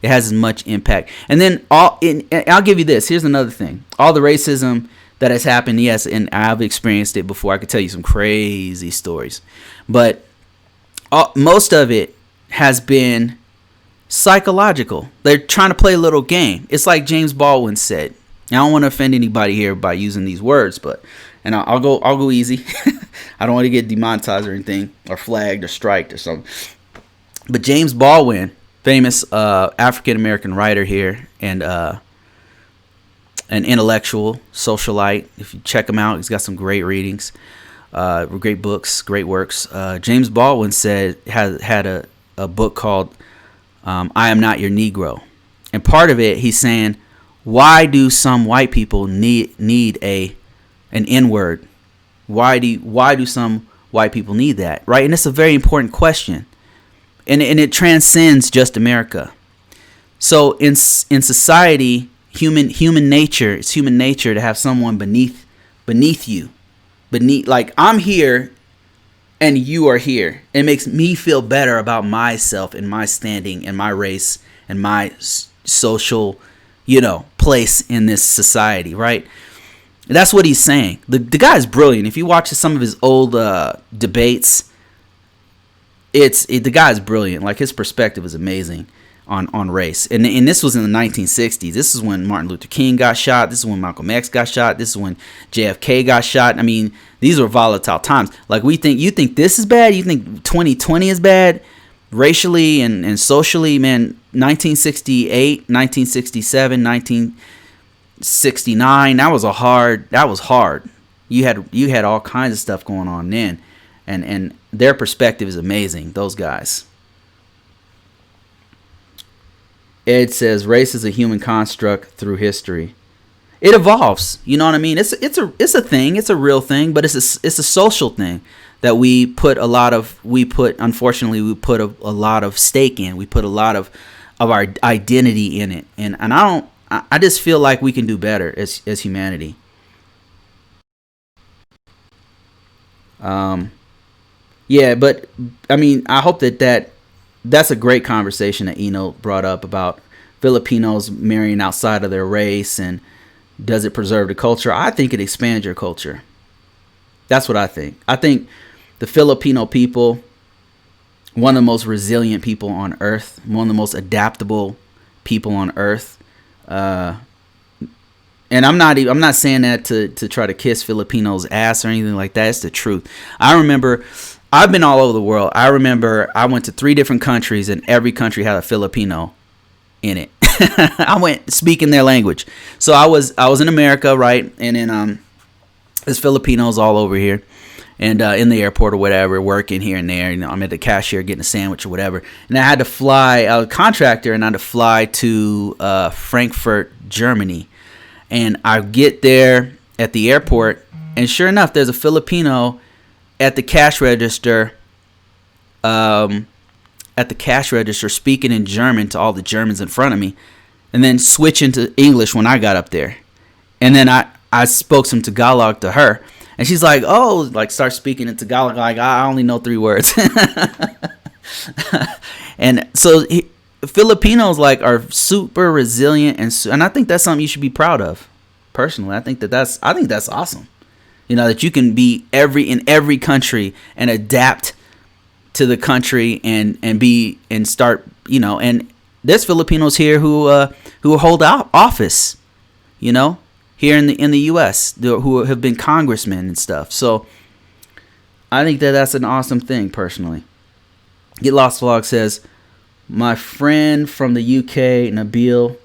It has as much impact. And then I'll give you this. Here's another thing. All the racism that has happened, yes, and I've experienced it before. I could tell you some crazy stories. But most of it has been psychological. They're trying to play a little game. It's like James Baldwin said. I don't want to offend anybody here by using these words, and I'll go easy. I don't want to get demonetized or anything, or flagged or striked or something. But James Baldwin, famous African American writer here, and an intellectual socialite. If you check him out, he's got some great readings, great books, great works. James Baldwin had a book called "I Am Not Your Negro," and part of it he's saying, why do some white people need an N-word? Why do some white people need that, right? And it's a very important question, and it transcends just America. So in society, human nature, it's human nature to have someone beneath you, like, I'm here and you are here. It makes me feel better about myself and my standing and my race and my social, place in this society, right? That's what he's saying. The guy's brilliant. If you watch some of his old debates, the guy's brilliant. Like, his perspective is amazing on race. And this was in the 1960s. This is when Martin Luther King got shot. This is when Malcolm X got shot. This is when JFK got shot. I mean, these were volatile times. Like, you think this is bad? You think 2020 is bad? Racially and socially, man, 1968, 1967, 1969, that was hard. You had all kinds of stuff going on then, and their perspective is amazing, those guys. It says race is a human construct through history. It evolves, you know what I mean? It's a thing, it's a real thing, but it's a social thing that unfortunately we put a lot of stake in. We put a lot of our identity in it. And I just feel like we can do better as humanity. Yeah, but I mean, I hope that's a great conversation that Eno brought up about Filipinos marrying outside of their race, and does it preserve the culture? I think it expands your culture. That's what I think. I think the Filipino people, one of the most resilient people on earth, one of the most adaptable people on earth. And I'm not saying that to try to kiss Filipinos' ass or anything like that. It's the truth. I remember, I've been all over the world. I remember I went to 3 different countries, and every country had a Filipino in it. I went speaking their language. So I was in America, right? And then there's Filipinos all over here, and in the airport or whatever, working here and there. You know, I'm at the cashier getting a sandwich or whatever, and I had to fly. I was a contractor, and I had to fly to Frankfurt, Germany. And I get there at the airport, and sure enough, there's a Filipino at the cash register. Speaking in German to all the Germans in front of me, and then switching to English when I got up there. And then I spoke some Tagalog to her, and she's like, "Oh," like start speaking in Tagalog. Like, I only know 3 words. And so Filipinos like are super resilient, and I think that's something you should be proud of. Personally, I think that's awesome. You know, that you can be in every country and adapt to the country and start, you know, and there's Filipinos here who hold out office, you know, here in the US, who have been congressmen and stuff. So I think that's an awesome thing personally. Get Lost Vlog says, my friend from the UK, Nabil,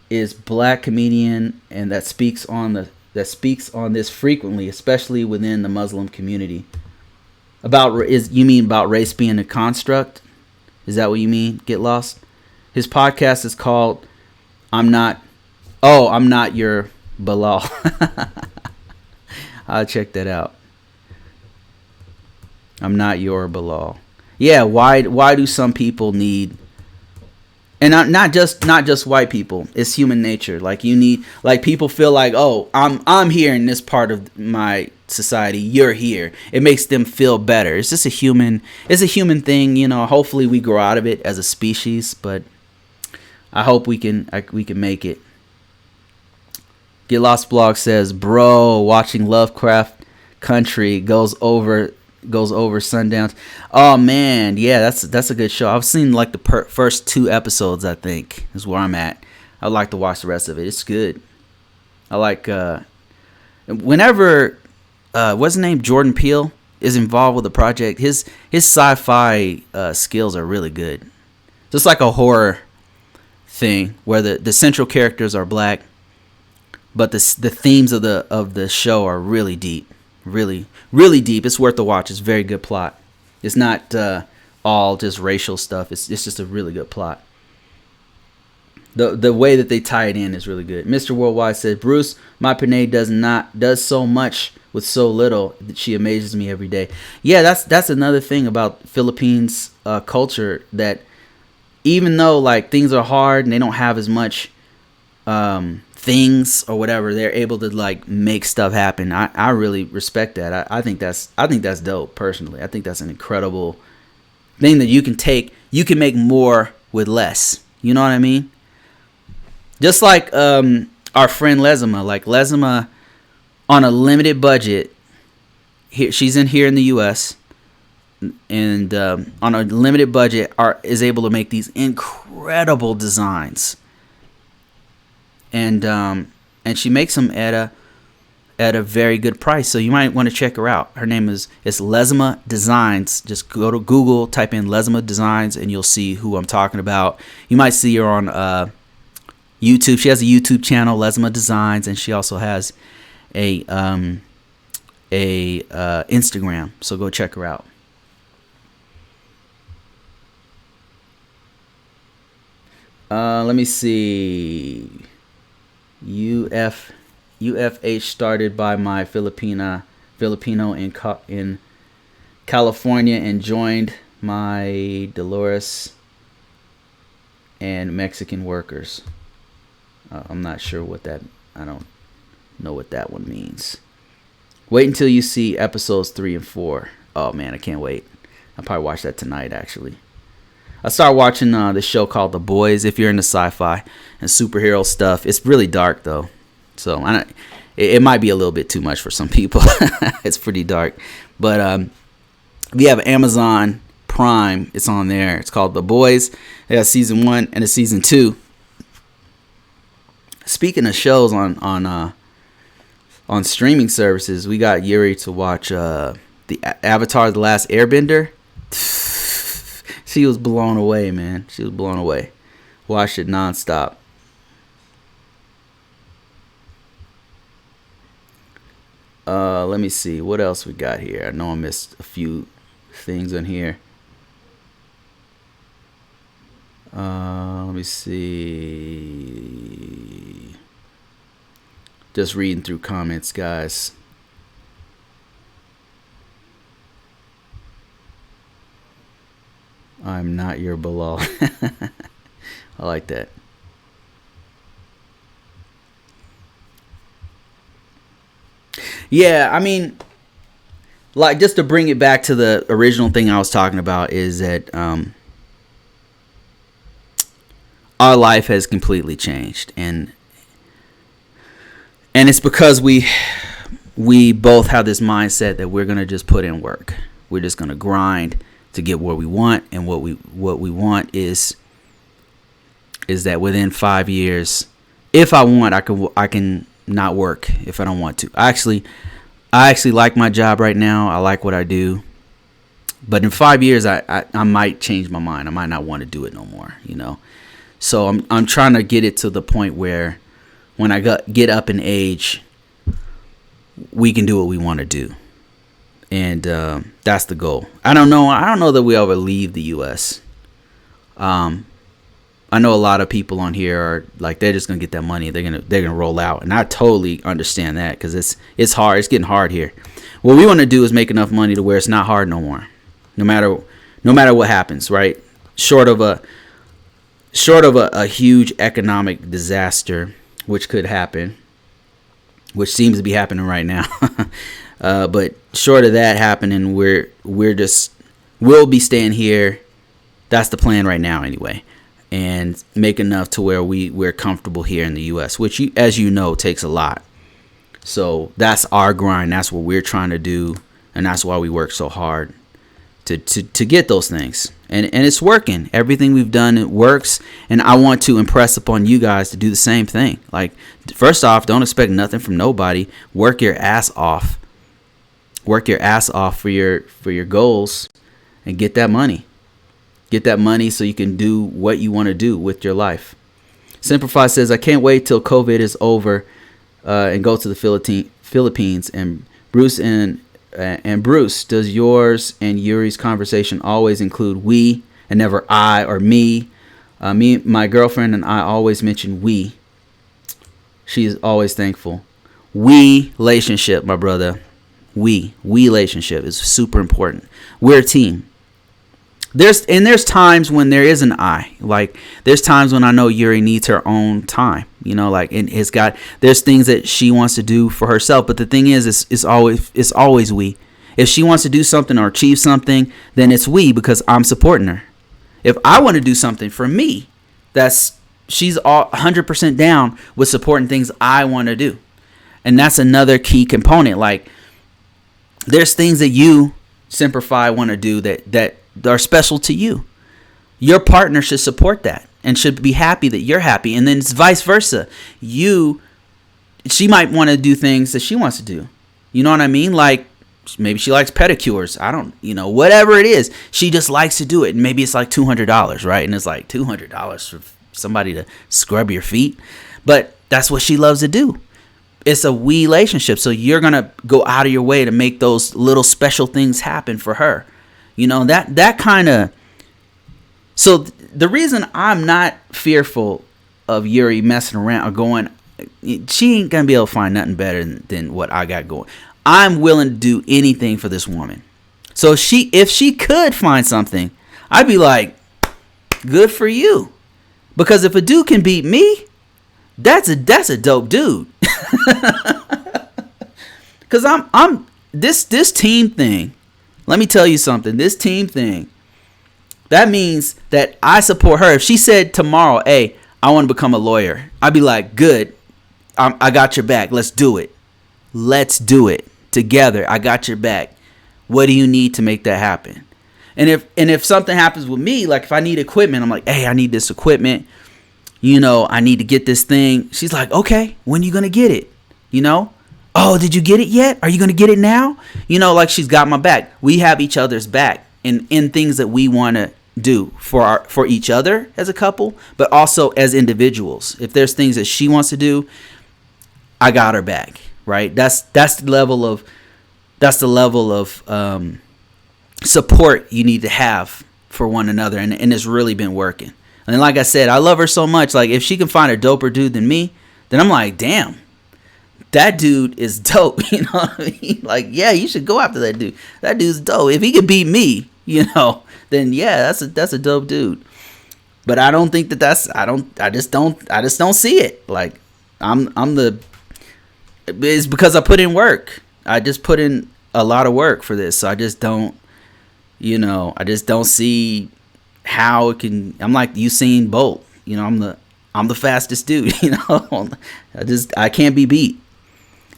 is black comedian and that speaks on this frequently, especially within the Muslim community. You mean about race being a construct? Is that what you mean? Get Lost. His podcast is called I'm Not Your Bilal. I'll check that out. I'm Not Your Bilal. Yeah, why do some people need, and not just white people, it's human nature. Like you need, like people feel like, oh, I'm here in this part of my society, you're here. It makes them feel better. It's just a human thing, you know. Hopefully we grow out of it as a species, but I hope we can make it. Get Lost Blog says, bro, watching Lovecraft Country goes over Sundowns. Oh man, yeah, that's a good show. I've seen like the first 2 episodes, I think is where I'm at. I'd like to watch the rest of it. It's good. I like whenever what's his name, Jordan Peele is involved with the project, his sci-fi skills are really good. Just like a horror thing where the central characters are black, but the themes of the show are really deep. Really, really deep. It's worth the watch. It's a very good plot. It's not all just racial stuff. It's just a really good plot. The way that they tie it in is really good. Mr. Worldwide said, Bruce, my Panay does so much with so little that she amazes me every day. Yeah, that's another thing about Philippines culture, that even though like things are hard and they don't have as much things or whatever, they're able to like make stuff happen. I really respect that. I think that's dope personally. I think that's an incredible thing that you can make more with less. You know what I mean? Just like our friend Lezima. Like Lezima on a limited budget, she's here in the US, and on a limited budget is able to make these incredible designs. And she makes them at a very good price, so you might want to check her out. Her name is Lezima Designs. Just go to Google, type in Lezima Designs, and you'll see who I'm talking about. You might see her on YouTube. She has a YouTube channel, Lezima Designs, and she also has a Instagram. So go check her out. Let me see. UFH started by my Filipino in California and joined my Dolores and Mexican workers. I'm not sure what that. I don't know what that one means. Wait until you see episodes 3 and 4. Oh man, I can't wait. I'll probably watch that tonight, actually. I started watching this show called The Boys. If you're into sci-fi and superhero stuff, it's really dark though, so it might be a little bit too much for some people. It's pretty dark, but if you have Amazon Prime, it's on there. It's called The Boys. They got season 1 and a season 2. Speaking of shows on streaming services, we got Yuri to watch the Avatar: The Last Airbender. She was blown away, man. She was blown away. Watched it nonstop. Let me see what else we got here. I know I missed a few things on here. Let me see. Just reading through comments, guys. I'm not your Bilal. I like that. Yeah, I mean, like, just to bring it back to the original thing I was talking about is that our life has completely changed, and it's because we both have this mindset that we're gonna just put in work. We're just gonna grind to get what we want, and what we want is that within 5 years, if I want, I can not work if I don't want to. I actually like my job right now. I like what I do, but in 5 years, I might change my mind. I might not want to do it no more. So I'm trying to get it to the point where when I get up in age, we can do what we want to do. And that's the goal. I don't know that we ever leave the U.S. I know a lot of people on here are like, they're just gonna get that money. They're gonna roll out, and I totally understand that, because it's hard. It's getting hard here. What we want to do is make enough money to where it's not hard no more, no matter what happens, right? Short of a huge economic disaster, which could happen, which seems to be happening right now. But short of that happening, we'll be staying here. That's the plan right now, anyway, and make enough to where we're comfortable here in the U.S., which, as you know, takes a lot. So that's our grind. That's what we're trying to do, and that's why we work so hard to get those things. And it's working. Everything we've done, it works. And I want to impress upon you guys to do the same thing. Like, first off, don't expect nothing from nobody. Work your ass off. Work your ass off for your goals, and get that money. Get that money so you can do what you want to do with your life. Simplify says, I can't wait till COVID is over and go to the Philippines. And Bruce, does yours and Yuri's conversation always include we and never I or me? My girlfriend and I always mention we. She is always thankful. We relationship, my brother. We relationship is super important. We're a team. There's times when there is an I. Like, there's times when I know Yuri needs her own time. And there's things that she wants to do for herself. But the thing is, it's always we. If she wants to do something or achieve something, then it's we, because I'm supporting her. If I want to do something for me, she's 100% down with supporting things I want to do. And that's another key component. Like, there's things that you, Simplify, want to do that are special to you. Your partner should support that and should be happy that you're happy. And then it's vice versa. She might want to do things that she wants to do. You know what I mean? Like, maybe she likes pedicures. Whatever it is, she just likes to do it. And maybe it's like $200, right? And it's like $200 for somebody to scrub your feet. But that's what she loves to do. It's a we relationship. So you're going to go out of your way to make those little special things happen for her. That kind of. So the reason I'm not fearful of Yuri messing around or going, she ain't going to be able to find nothing better than what I got going. I'm willing to do anything for this woman. So if she could find something, I'd be like, good for you. Because if a dude can beat me, that's a dope dude. Cause I'm this team thing. Let me tell you something. This team thing, that means that I support her. If she said tomorrow, hey, I want to become a lawyer, I'd be like, good. I got your back. Let's do it. Let's do it together. I got your back. What do you need to make that happen? And if something happens with me, like if I need equipment, I'm like, hey, I need this equipment. I need to get this thing. She's like, okay, when are you going to get it? Oh, did you get it yet? Are you going to get it now? Like she's got my back. We have each other's back in things that we want to do for each other as a couple, but also as individuals. If there's things that she wants to do, I got her back, right? That's the level of support you need to have for one another, and it's really been working. And like I said, I love her so much. Like if she can find a doper dude than me, then I'm like, damn. That dude is dope, you know what I mean? Like, yeah, you should go after that dude. That dude's dope. If he could beat me, then yeah, that's a dope dude. But I don't think I just don't see it. Like, it's because I put in work. I just put in a lot of work for this. So I just don't see how it can. I'm like Usain Bolt. I'm the fastest dude. I can't be beat.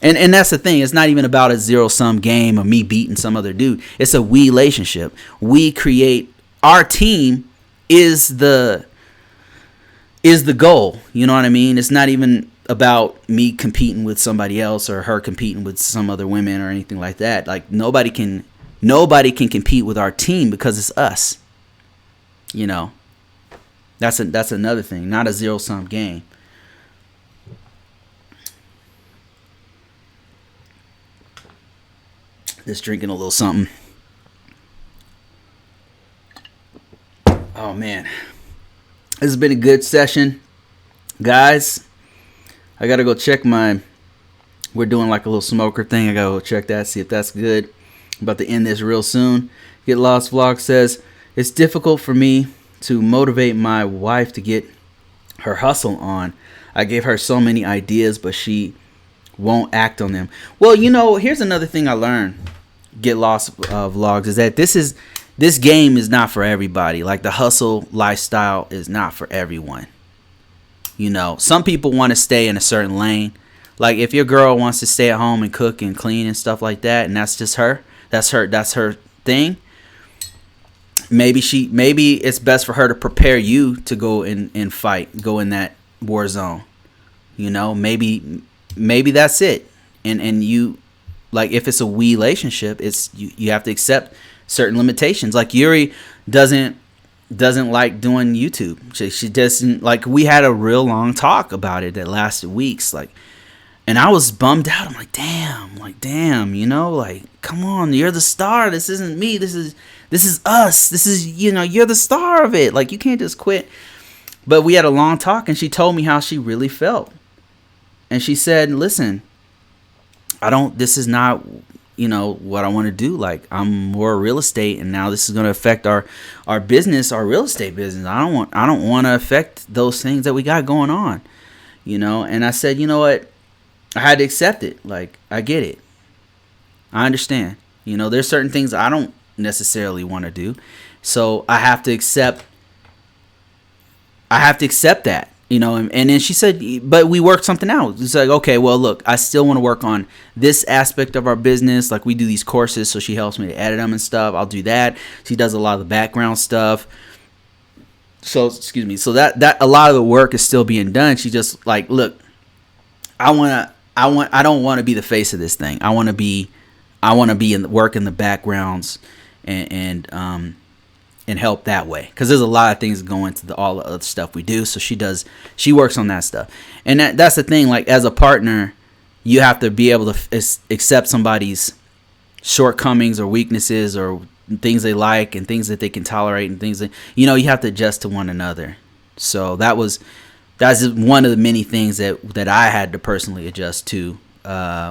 And that's the thing. It's not even about a zero-sum game of me beating some other dude. It's a we relationship. We create, our team is the goal. You know what I mean? It's not even about me competing with somebody else or her competing with some other women or anything like that. Like nobody can compete with our team because it's us. That's another thing. Not a zero-sum game. Just drinking a little something. Oh man, this has been a good session, guys. I gotta go check we're doing like a little smoker thing. I gotta go check that, see if that's good. I'm about to end this real soon. Get Lost Vlog says, it's difficult for me to motivate my wife to get her hustle on. I gave her so many ideas, but she won't act on them. Well, here's another thing I learned. Get Lost Vlogs is that this game is not for everybody. Like the hustle lifestyle is not for everyone. Some people want to stay in a certain lane. Like if your girl wants to stay at home and cook and clean and stuff like that, and that's just her. That's her thing. Maybe it's best for her to prepare you to go and fight, go in that war zone. Maybe that's it. And you, like if it's a we relationship, it's you have to accept certain limitations. Like Yuri doesn't like doing YouTube. She doesn't like. We had a real long talk about it that lasted weeks. Like, and I was bummed out. I'm like, damn, like come on, you're the star. This isn't me. This is us. This is you're the star of it. Like you can't just quit. But we had a long talk, and she told me how she really felt. And she said, listen, this is not, what I want to do. Like I'm more real estate, and now this is going to affect our business, our real estate business. I don't want to affect those things that we got going on, and I said, you know what? I had to accept it. Like I get it. I understand. There's certain things I don't necessarily want to do. So I have to accept that. And then she said, but we worked something out. It's like, okay, well, look, I still want to work on this aspect of our business. Like we do these courses, so she helps me to edit them and stuff. I'll do that. She does a lot of the background stuff. So, excuse me. So that a lot of the work is still being done. She just like, look, I don't want to be the face of this thing. I want to be work in the backgrounds and help that way, because there's a lot of things going to all the other stuff we do. So she works on that stuff, and that's the thing. Like as a partner, you have to be able to accept somebody's shortcomings or weaknesses or things they like and things that they can tolerate and things that you have to adjust to one another. So that's one of the many things that I had to personally adjust to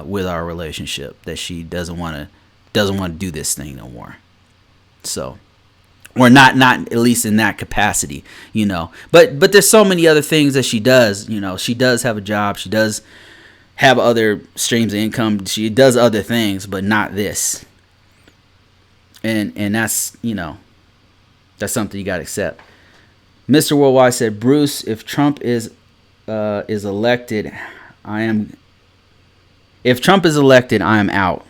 with our relationship, that she doesn't want to do this thing no more. So, or not at least in that capacity, But there's so many other things that she does. She does have a job. She does have other streams of income. She does other things, but not this. And that's, that's something you got to accept. Mr. Worldwide said, Bruce, if Trump is elected, I am out.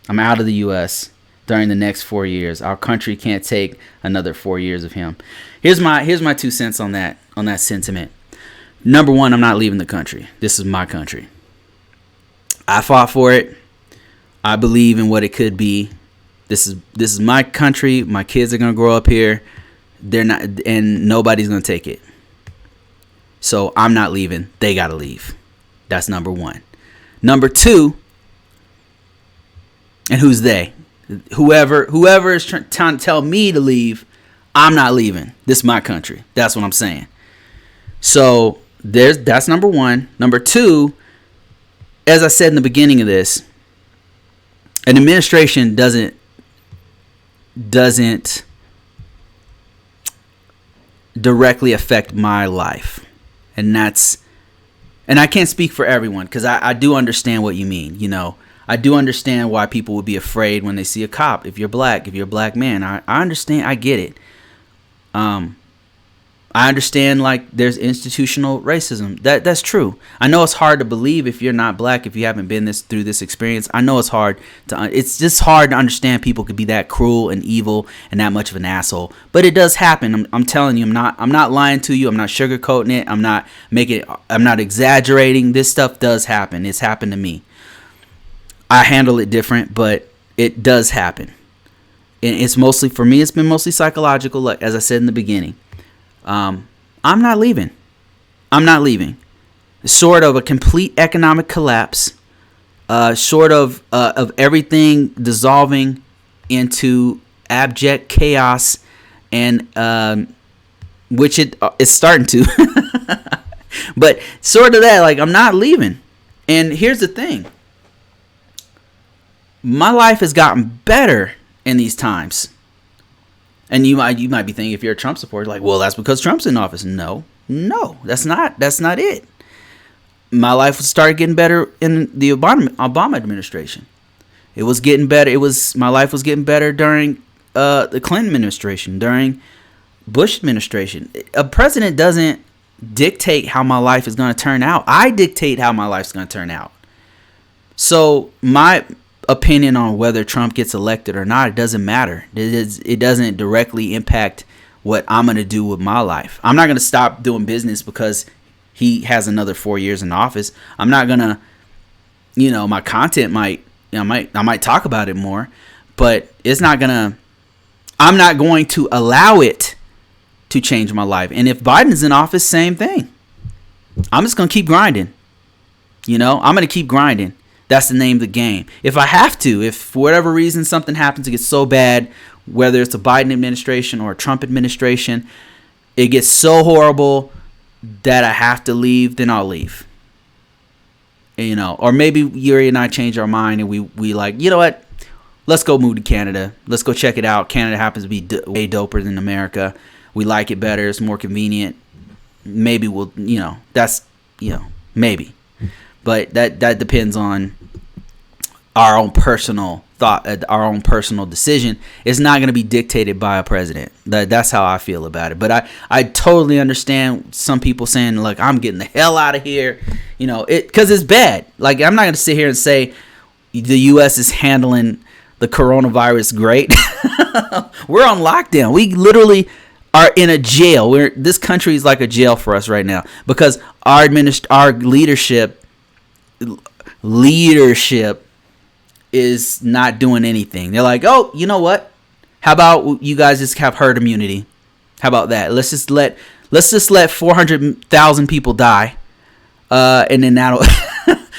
I'm out of the U.S. during the next 4 years. Our country can't take another 4 years of him. Here's my 2 cents on that sentiment. Number one, I'm not leaving the country. This is my country. I fought for it. I believe in what it could be. This is my country. My kids are gonna grow up here. They're not, and nobody's gonna take it. So I'm not leaving. They gotta leave. That's number one. Number two, and who's they? Whoever is trying to tell me to leave, I'm not leaving. This is my country. That's what I'm saying. So that's number one. Number two, as I said in the beginning of this, an administration doesn't directly affect my life. And I can't speak for everyone, because I do understand what you mean. I do understand why people would be afraid when they see a cop. If you're a black man, I understand. I get it. I understand, like, there's institutional racism. That's true. I know it's hard to believe if you're not black, if you haven't been through this experience. I know it's hard it's just hard to understand people could be that cruel and evil and that much of an asshole. But it does happen. I'm telling you, I'm not lying to you. I'm not sugarcoating it. I'm not exaggerating. This stuff does happen. It's happened to me. I handle it different, but it does happen. And it's mostly, for me, it's been mostly psychological, like as I said in the beginning. I'm not leaving. Short of a complete economic collapse, short of everything dissolving into abject chaos, and which it is starting to. But sort of that, like, I'm not leaving. And here's the thing. My life has gotten better in these times. And you might be thinking, if you're a Trump supporter, like, well, that's because Trump's in office. No, that's not it. My life started getting better in the Obama administration. It was getting better. My life was getting better during the Clinton administration, during Bush administration. A president doesn't dictate how my life is going to turn out. I dictate how my life's going to turn out. So my opinion on whether Trump gets elected or not, it doesn't matter. It doesn't directly impact what I'm going to do with my life. I'm not going to stop doing business because he has another 4 years in office. I'm not going to, my content I might talk about it more, but I'm not going to allow it to change my life. And if Biden's in office, same thing. I'm just going to keep grinding. I'm going to keep grinding. That's the name of the game. If I have to, if for whatever reason something happens, it gets so bad, whether it's a Biden administration or a Trump administration, it gets so horrible that I have to leave, then I'll leave. Or maybe Yuri and I change our mind and we like, you know what? Let's go move to Canada. Let's go check it out. Canada happens to be way doper than America. We like it better. It's more convenient. Maybe we'll, that's, maybe. But that depends on our own personal thought, our own personal decision. It's not going to be dictated by a president. That's how I feel about it. But I totally understand some people saying, look, I'm getting the hell out of here, because it's bad. Like, I'm not going to sit here and say the U.S. is handling the coronavirus great. We're on lockdown. We literally are in a jail. This country is like a jail for us right now, because our leadership is not doing anything. They're like, oh, you know what? How about you guys just have herd immunity? How about that? Let's just let 400,000 people die, and then that'll.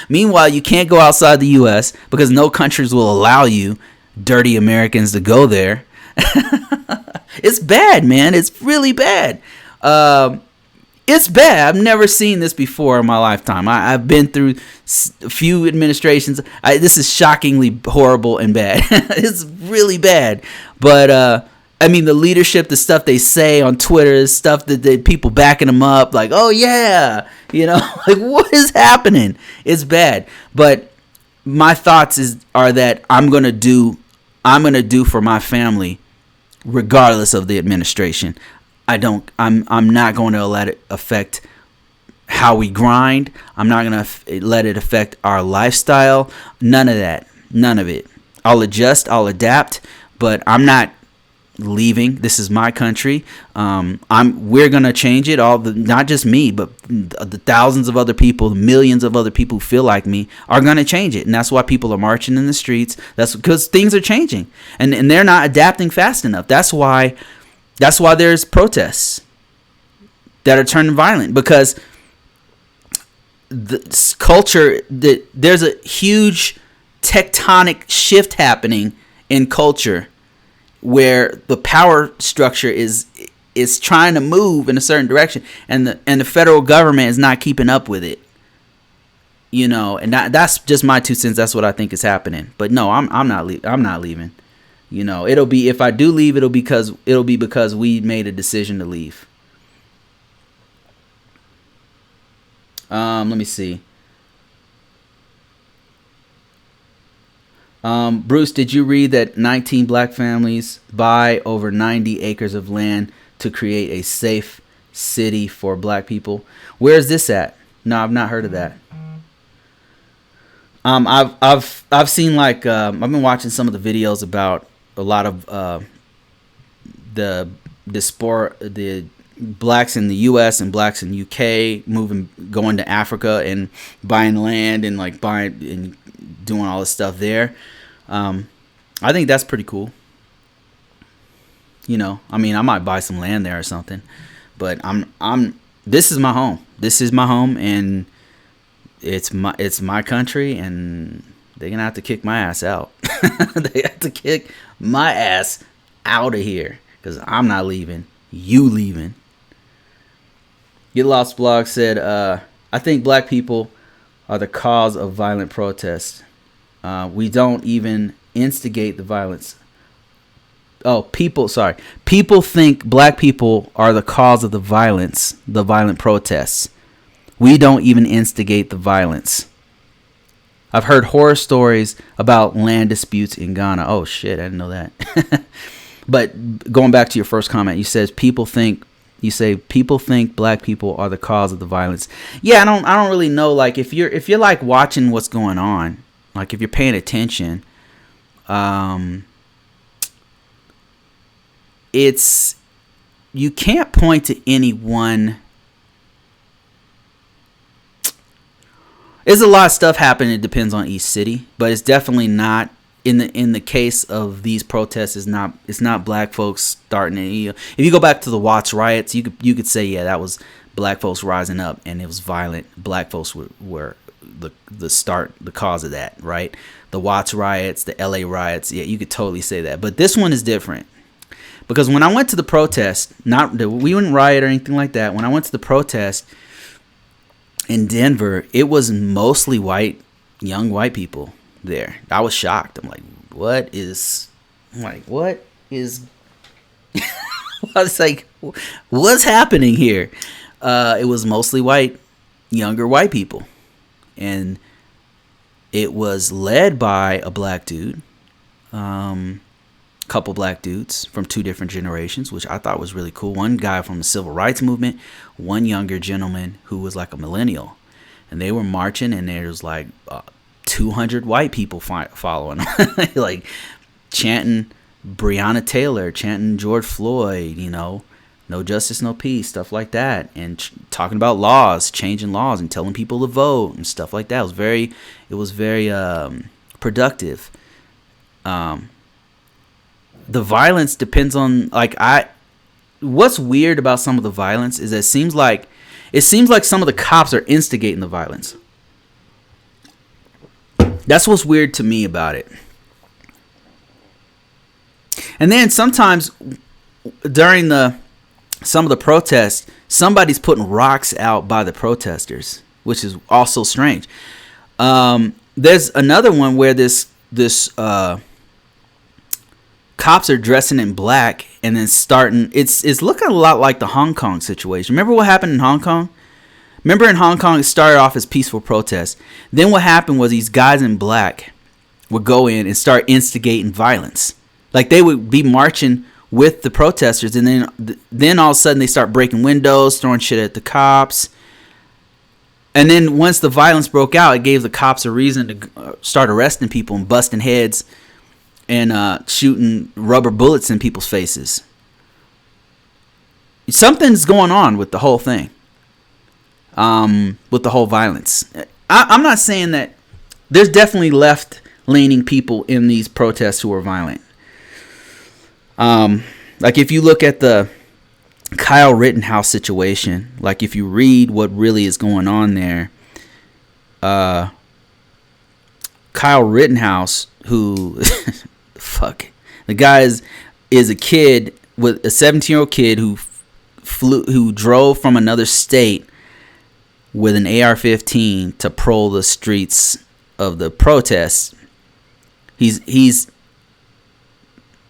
Meanwhile, you can't go outside the U.S. because no countries will allow you, dirty Americans, to go there. It's bad, man. It's really bad. It's bad. I've never seen this before in my lifetime. I've been through a few administrations. This is shockingly horrible and bad. It's really bad. But I mean, the leadership, the stuff they say on Twitter, stuff that people backing them up, like, oh yeah, like what is happening? It's bad. But my thoughts are that I'm gonna do for my family, regardless of the administration. I'm not going to let it affect how we grind. I'm not going to let it affect our lifestyle. None of that. None of it. I'll adjust. I'll adapt. But I'm not leaving. This is my country. We're going to change it. Not just me, but the thousands of other people, the millions of other people who feel like me are going to change it. And that's why people are marching in the streets. That's because things are changing. And they're not adapting fast enough. That's why there's protests that are turning violent, because the culture, there's a huge tectonic shift happening in culture where the power structure is trying to move in a certain direction, and the federal government is not keeping up with it. And that's just my 2 cents. That's what I think is happening. But no, I'm not leaving. It'll be, if I do leave, it'll be because we made a decision to leave. Let me see. Bruce, did you read that 19 black families buy over 90 acres of land to create a safe city for black people? Where is this at? No, I've not heard of that. I've seen I've been watching some of the videos about a lot of the blacks in the U.S. and blacks in UK going to Africa and buying land and buying and doing all this stuff there. I think that's pretty cool. I might buy some land there or something, but this is my home. This is my home, and it's my country, and they're gonna have to kick my ass out. They have to kick my ass out of here, because I'm not leaving. You leaving. Get Lost Blog said, I think black people are the cause of violent protests. We don't even instigate the violence. People think black people are the cause of the violent protests. We don't even instigate the violence. I've heard horror stories about land disputes in Ghana. Oh shit, I didn't know that. But going back to your first comment, you say people think black people are the cause of the violence. Yeah, I don't really know. Like if you're like watching what's going on, like if you're paying attention, you can't point to any one. There's a lot of stuff happening. It depends on each city, but it's definitely not in the case of these protests. It's not black folks starting it. If you go back to the Watts riots, you could say, yeah, that was black folks rising up and it was violent. Black folks were the cause of that, right? The Watts riots, the LA riots, yeah, you could totally say that. But this one is different, because when I went to the protest, we wouldn't riot or anything like that. When I went to the protest in Denver, it was mostly young white people there. I was shocked. I'm like, what is I was like, what's happening here? It was mostly younger white people. And it was led by a black dude, couple black dudes from 2 different generations, which I thought was really cool. One guy from the civil rights movement, one younger gentleman who was like a millennial, and they were marching, and there was like 200 white people following them, like chanting Breonna Taylor, chanting George Floyd, no justice, no peace, stuff like that, and talking about laws, changing laws, and telling people to vote and stuff like that. It was very productive. The violence depends on what's weird about some of the violence is that it seems like some of the cops are instigating the violence. That's what's weird to me about it. And then sometimes during some of the protests, somebody's putting rocks out by the protesters, which is also strange. There's another one where this cops are dressing in black and then starting. It's looking a lot like the Hong Kong situation. Remember what happened in Hong Kong? Remember in Hong Kong, it started off as peaceful protests. Then what happened was these guys in black would go in and start instigating violence. Like they would be marching with the protesters, and then all of a sudden they start breaking windows, throwing shit at the cops. And then once the violence broke out, it gave the cops a reason to start arresting people and busting heads and shooting rubber bullets in people's faces. Something's going on with the whole thing. With the whole violence. I'm not saying that there's definitely left-leaning people in these protests who are violent. Like if you look at the Kyle Rittenhouse situation, like if you read what really is going on there, Kyle Rittenhouse, who, the guy is a kid, with a 17-year-old kid who drove from another state with an AR-15 to patrol the streets of the protests.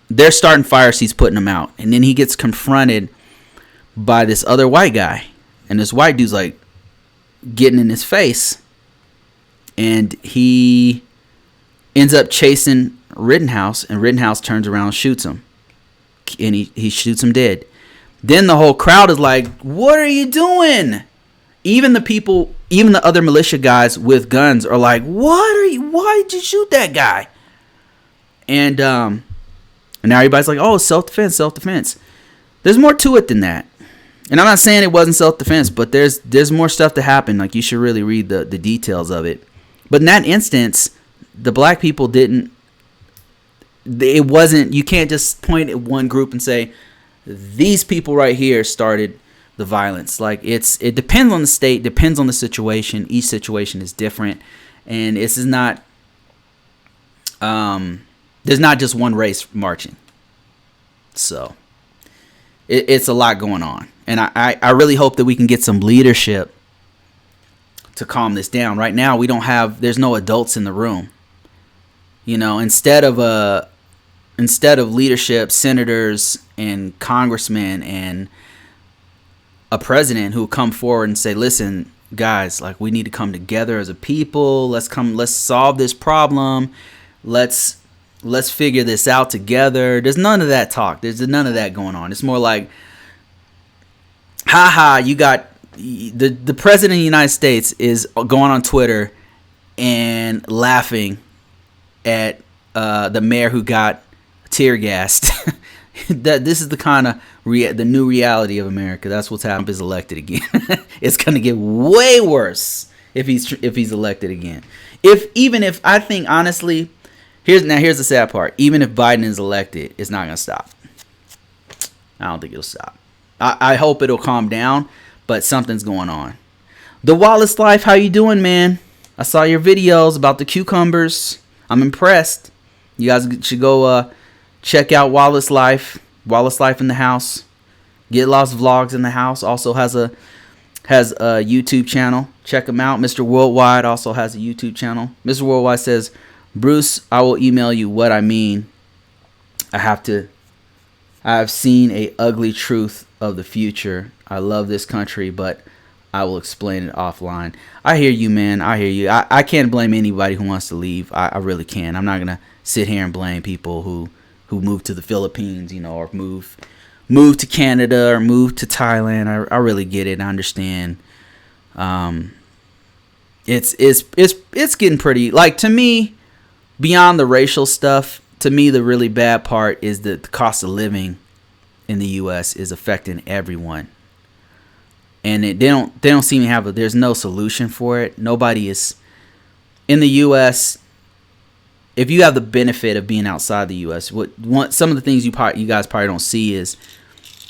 They're starting fires, he's putting them out. And then he gets confronted by this other white guy. And this white dude's like getting in his face. And he ends up chasing Rittenhouse, and Rittenhouse turns around and shoots him. And he shoots him dead. Then the whole crowd is like, what are you doing? Even the other militia guys with guns are like, why did you shoot that guy? And now everybody's like, oh, self-defense. There's more to it than that. And I'm not saying it wasn't self-defense, but there's more stuff to happen. Like, you should really read the details of it. But in that instance, the black people you can't just point at one group and say, these people right here started the violence. Like, it depends on the state, depends on the situation. Each situation is different, and this is not there's not just one race marching. So it's a lot going on, and I really hope that we can get some leadership to calm this down. Right now there's no adults in the room. Instead of leadership, senators and congressmen and a president who come forward and say, listen, guys, like, we need to come together as a people. Let's solve this problem. Let's figure this out together. There's none of that talk. There's none of that going on. It's more like, you got the president of the United States is going on Twitter and laughing at the mayor who got tear gassed. That this is the kind of the new reality of America. That's what's happened. Is elected again. It's gonna get way worse if he's elected again. Even if I think, honestly, here's the sad part. Even if Biden is elected, it's not gonna stop. I don't think it'll stop. I hope it'll calm down, but something's going on. The Wallace Life, how you doing, man? I saw your videos about the cucumbers. I'm impressed. You guys should go check out Wallace Life in the house. Get Lost Vlogs in the house. Also has a YouTube channel. Check him out. Mr. Worldwide also has a YouTube channel. Mr. Worldwide says, Bruce, I will email you what I mean. I have seen a ugly truth of the future. I love this country, but I will explain it offline. I hear you, man. I hear you. I can't blame anybody who wants to leave. I really can't. I'm not going to sit here and blame people who move to the Philippines, or move to Canada or move to Thailand. I really get it. I understand. It's getting pretty, like, to me, beyond the racial stuff, to me the really bad part is that the cost of living in the US is affecting everyone. And they don't seem to there's no solution for it. Nobody is in the US. If you have the benefit of being outside the U.S., some of the things you guys probably don't see is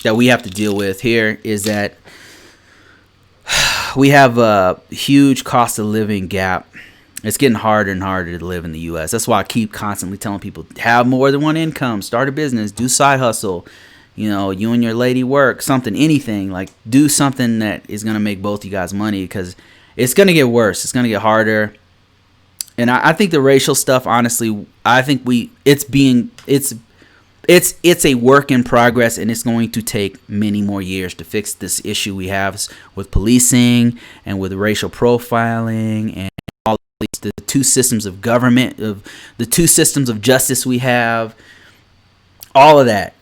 that we have to deal with here is that we have a huge cost of living gap. It's getting harder and harder to live in the U.S. That's why I keep constantly telling people, have more than one income, start a business, do side hustle, you and your lady work, something, anything. Like, do something that is going to make both you guys money, because it's going to get worse. It's going to get harder. And I think the racial stuff, honestly, I think it's it's a work in progress, and it's going to take many more years to fix this issue we have with policing and with racial profiling and all the two systems of government, of the two systems of justice we have. All of that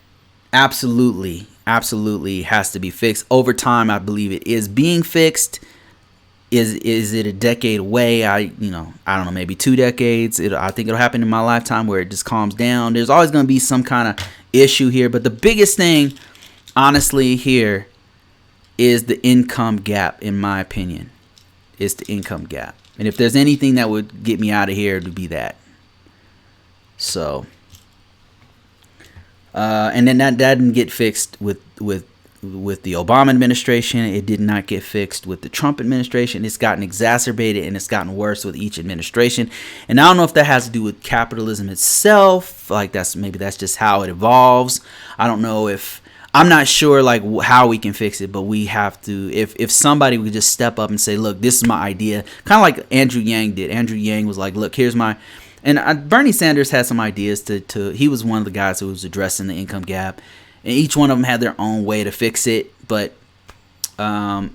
absolutely has to be fixed. Over time, I believe it is being fixed. Is it a decade away? I don't know, maybe 2 decades. I think it'll happen in my lifetime where it just calms down. There's always going to be some kind of issue here, but the biggest thing, honestly, here is the income gap. In my opinion, is the income gap. And if there's anything that would get me out of here, it would be that. So, and then that didn't get fixed with the Obama administration. It did not get fixed with the Trump administration. It's gotten exacerbated, and it's gotten worse with each administration. And I don't know if that has to do with capitalism itself. Like that's just how it evolves. I don't know if, I'm not sure like how we can fix it, but we have to, if somebody would just step up and say, look, this is my idea. Kind of like Andrew Yang did. Andrew Yang was like, look, here's my, and Bernie Sanders had some ideas to he was one of the guys who was addressing the income gap. And each one of them had their own way to fix it. But the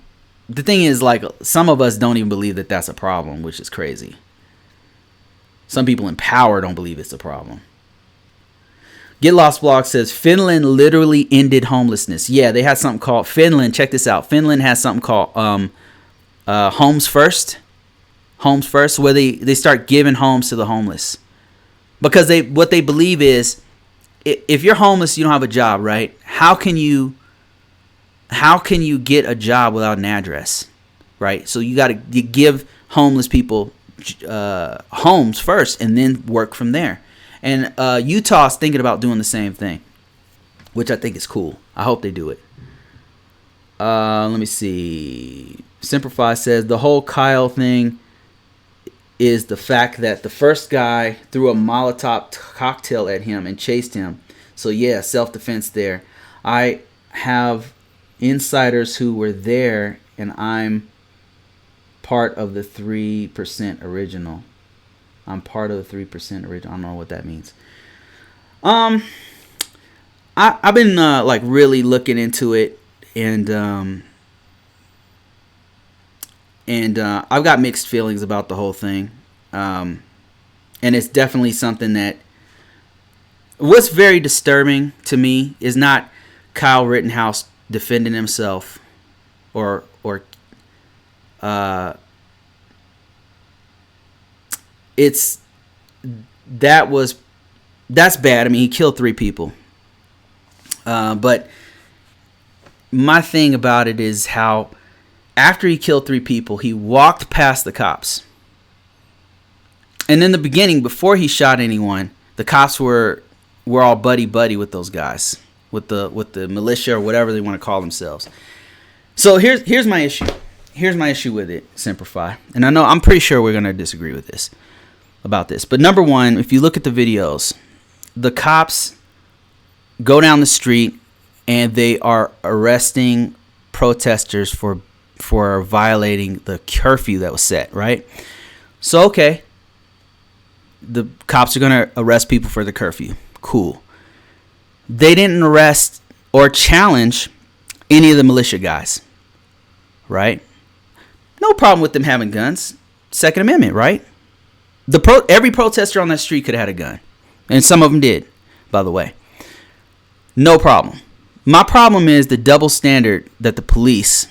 thing is, like, some of us don't even believe that that's a problem, which is crazy. Some people in power don't believe it's a problem. Get Lost Blog says, Finland literally ended homelessness. Yeah, they had something called, Finland, check this out. Finland has something called Homes First. Homes First, where they start giving homes to the homeless. Because what they believe is, if you're homeless, you don't have a job, right? How can you get a job without an address, right? So you got to give homeless people homes first, and then work from there. And Utah's thinking about doing the same thing, which I think is cool. I hope they do it. Let me see. Simplify says the whole Kyle thing is the fact that the first guy threw a Molotov cocktail at him and chased him. So yeah, self-defense there. I have insiders who were there, and I'm part of the 3% original. I'm part of the 3% original. I don't know what that means. I've been like really looking into it, and I've got mixed feelings about the whole thing. And it's definitely something that, what's very disturbing to me is not Kyle Rittenhouse defending himself or that's bad. I mean, he killed 3 people. But my thing about it is how after he killed 3 people, he walked past the cops. And in the beginning, before he shot anyone, the cops were all buddy with those guys, with the militia or whatever they want to call themselves. So here's my issue. Here's my issue with it, Simplify. And I'm pretty sure we're gonna disagree with this about this. But number one, if you look at the videos, the cops go down the street and they are arresting protesters for violating the curfew that was set, right? So okay, the cops are going to arrest people for the curfew. Cool. They didn't arrest or challenge any of the militia guys, right? No problem with them having guns. Second Amendment, right? Every protester on that street could have had a gun. And some of them did, by the way. No problem. My problem is the double standard that the police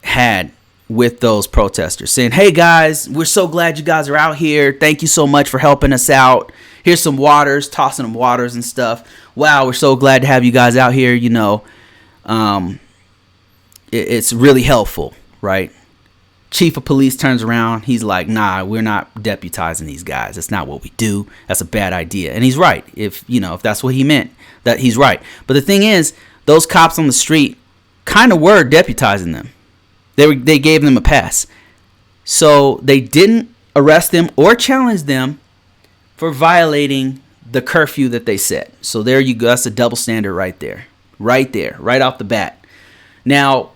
had with those protesters, saying, hey guys, we're so glad you guys are out here. Thank you so much for helping us out. Here's some waters, tossing them waters and stuff. Wow, we're so glad to have you guys out here. You know, it's really helpful, right? Chief of police turns around. He's like, nah, we're not deputizing these guys. That's not what we do. That's a bad idea. And he's right. If that's what he meant, that he's right. But the thing is, those cops on the street kind of were deputizing them. They gave them a pass. So they didn't arrest them or challenge them for violating the curfew that they set. So there you go. That's a double standard right there. Right there. Right off the bat. Now,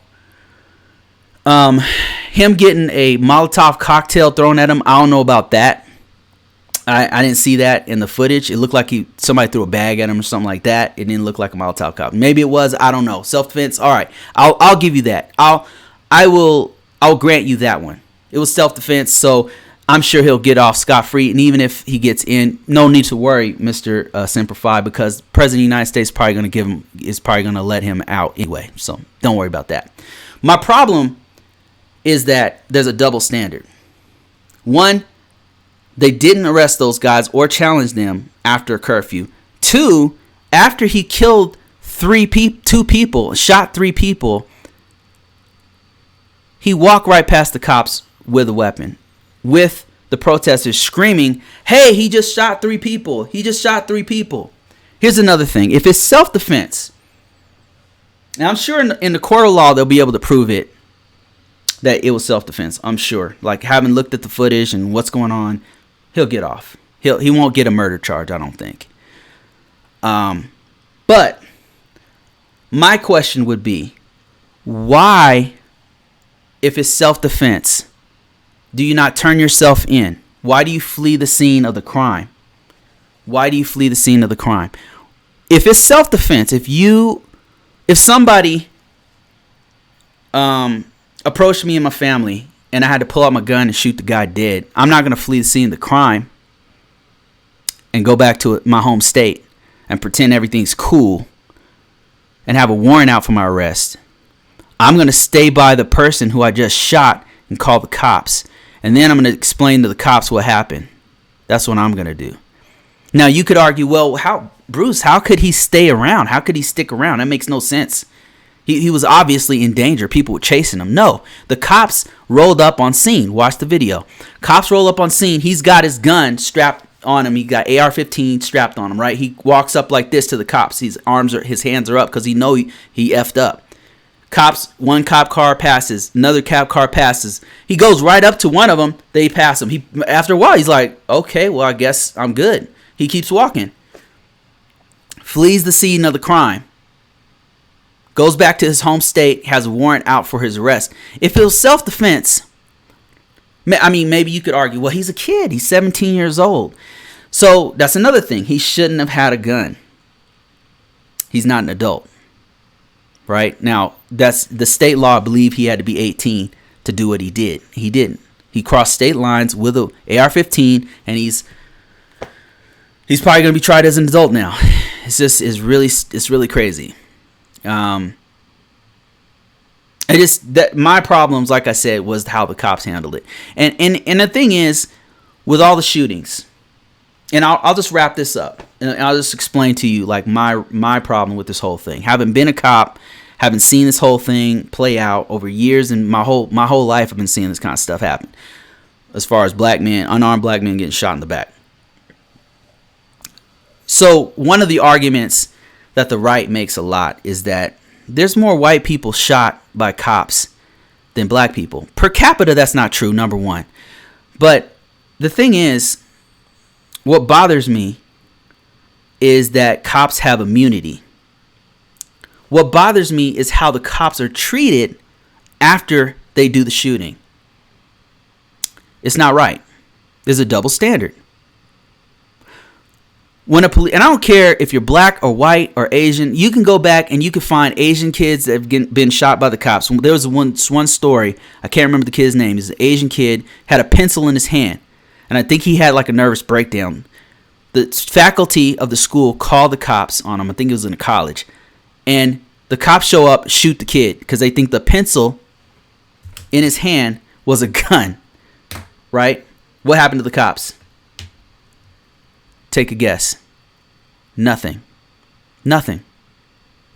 him getting a Molotov cocktail thrown at him, I don't know about that. I didn't see that in the footage. It looked like somebody threw a bag at him or something like that. It didn't look like a Molotov cop. Maybe it was. I don't know. Self-defense. All right. I'll give you that. I'll grant you that one. It was self-defense, so I'm sure he'll get off scot-free. And even if he gets in, no need to worry, Mr. Semper Fi, because the President of the United States is probably going to let him out anyway. So don't worry about that. My problem is that there's a double standard. One, they didn't arrest those guys or challenge them after a curfew. Two, after he killed two people, shot 3 people, he walked right past the cops with a weapon, with the protesters screaming, "Hey, he just shot 3 people. He just shot 3 people." Here's another thing. If it's self-defense, and I'm sure in the court of law they'll be able to prove it, that it was self-defense. I'm sure. Like, having looked at the footage and what's going on, he'll get off. He won't get a murder charge, I don't think. But my question would be, why, if it's self-defense, do you not turn yourself in? Why do you flee the scene of the crime? Why do you flee the scene of the crime? If it's self-defense, if somebody approached me and my family and I had to pull out my gun and shoot the guy dead, I'm not going to flee the scene of the crime and go back to my home state and pretend everything's cool and have a warrant out for my arrest. I'm going to stay by the person who I just shot and call the cops. And then I'm going to explain to the cops what happened. That's what I'm going to do. Now, you could argue, well, Bruce, how could he stay around? How could he stick around? That makes no sense. He was obviously in danger. People were chasing him. No, the cops rolled up on scene. Watch the video. Cops roll up on scene. He's got his gun strapped on him. He got AR-15 strapped on him, right? He walks up like this to the cops. His hands are up because he effed up. One cop car passes. Another cop car passes. He goes right up to one of them. They pass him. After a while, he's like, okay, well, I guess I'm good. He keeps walking. Flees the scene of the crime. Goes back to his home state, has a warrant out for his arrest. If it was self-defense, I mean, maybe you could argue, well, he's a kid. He's 17 years old. So that's another thing. He shouldn't have had a gun. He's not an adult. Right? Now, that's the state law. I believe he had to be 18 to do what he did. He didn't. He crossed state lines with an AR-15, and he's probably going to be tried as an adult now. It's really crazy. My problems, like I said, was how the cops handled it. And the thing is, with all the shootings, and I'll just wrap this up, and I'll just explain to you like my problem with this whole thing. Having been a cop, having seen this whole thing play out over years, and my whole life, I've been seeing this kind of stuff happen. As far as unarmed black men getting shot in the back. So one of the arguments that the right makes a lot is that there's more white people shot by cops than black people. Per capita, that's not true, number one. But the thing is, what bothers me is that cops have immunity. What bothers me is how the cops are treated after they do the shooting. It's not right. There's a double standard. And I don't care if you're black or white or Asian, you can go back and you can find Asian kids that have been shot by the cops. There was one story, I can't remember the kid's name. He's an Asian kid, had a pencil in his hand, and I think he had like a nervous breakdown. The faculty of the school called the cops on him. I think it was in a college. And the cops show up, shoot the kid because they think the pencil in his hand was a gun. Right? What happened to the cops? Take a guess. Nothing.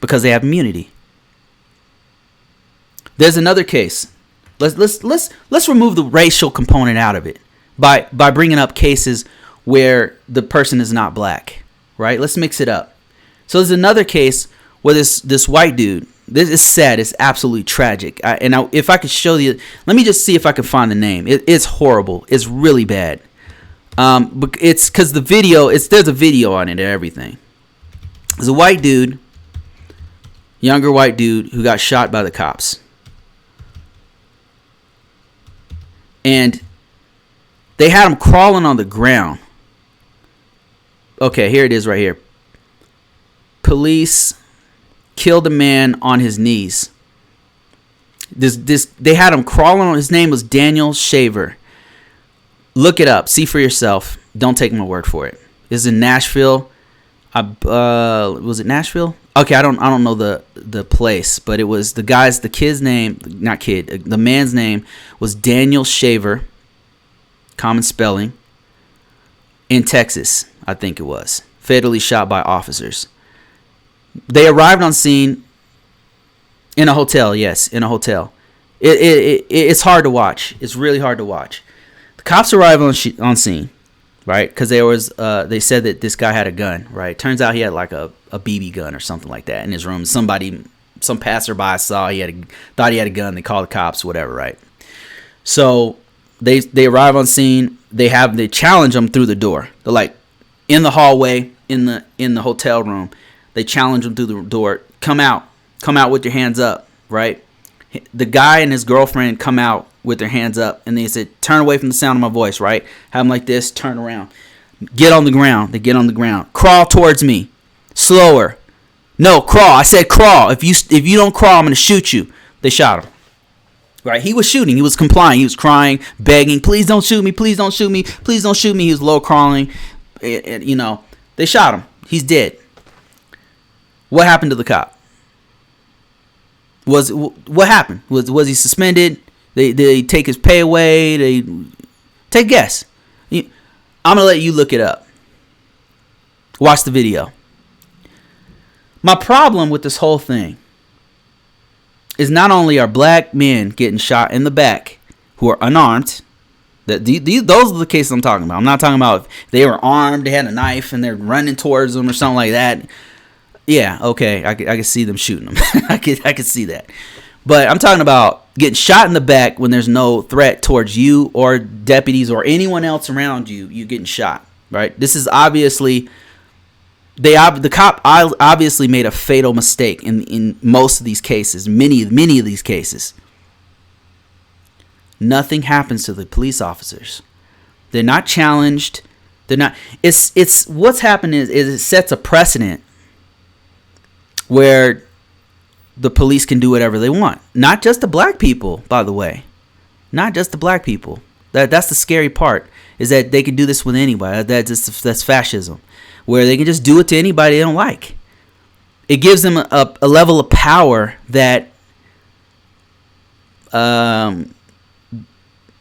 Because they have immunity. There's another case. Let's remove the racial component out of it by bringing up cases where the person is not black. Right? Let's mix it up. So there's another case where this white dude. This is sad. It's absolutely tragic. If I could show you, let me just see if I can find the name. It's horrible. It's really bad. But it's because the video. There's a video on it and everything. There's a white dude, younger white dude who got shot by the cops, and they had him crawling on the ground, Okay, here it is right here. Police killed a man on his knees. They had him crawling on. His name was Daniel Shaver. Look it up. See for yourself. Don't take my word for it. This is in Nashville. Was it Nashville? Okay, I don't know the place, but it was the man's name was Daniel Shaver, common spelling, in Texas, I think it was. Fatally shot by officers. They arrived on scene in a hotel. Yes, in a hotel. It's hard to watch. It's really hard to watch. The cops arrived on scene, right? Because they said that this guy had a gun, right? Turns out he had like a BB gun or something like that in his room. Some passerby saw thought he had a gun. They called the cops, whatever, right? So they arrive on scene. They challenge him through the door. They're like in the hallway in the hotel room. They challenge him through the door. Come out with your hands up, right? The guy and his girlfriend come out with their hands up, and they said, turn away from the sound of my voice, right? Have them like this, turn around. Get on the ground. They get on the ground. Crawl towards me. Slower. No, crawl. I said crawl. If you don't crawl, I'm going to shoot you. They shot him. Right? He was shooting. He was complying. He was crying, begging, please don't shoot me. Please don't shoot me. Please don't shoot me. He was low crawling. They shot him. He's dead. What happened to the cop? What happened? Was he suspended? They take his pay away? Take a guess. I'm gonna let you look it up. Watch the video. My problem with this whole thing is not only are black men getting shot in the back who are unarmed. Those are the cases I'm talking about. I'm not talking about if they were armed, they had a knife, and they're running towards them or something like that. Yeah, okay, I can see them shooting them. I can see that. But I'm talking about getting shot in the back when there's no threat towards you or deputies or anyone else around you. You're getting shot, right? This is obviously the cop obviously made a fatal mistake in most of these cases, many of these cases. Nothing happens to the police officers. They're not challenged. They're not. It's what's happened is it sets a precedent where the police can do whatever they want. Not just the black people, by the way. Not just the black people. That's the scary part, is that they can do this with anybody. That's fascism, where they can just do it to anybody they don't like. It gives them a level of power that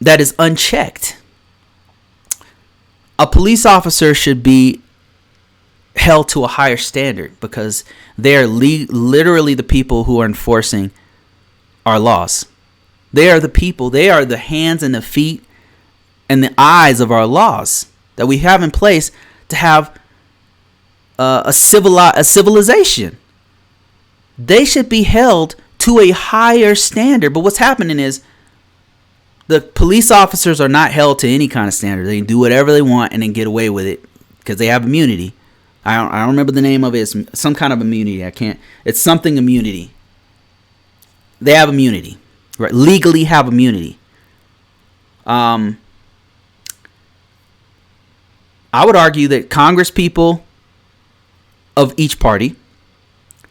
is unchecked. A police officer should be held to a higher standard because they are literally the people who are enforcing our laws. They are the people. They are the hands and the feet and the eyes of our laws that we have in place to have a civilization. They should be held to a higher standard. But what's happening is the police officers are not held to any kind of standard. They can do whatever they want and then get away with it because they have immunity. I don't remember the name of it. It's some kind of immunity. It's something immunity. They have immunity, right? Legally have immunity. I would argue that Congress people of each party,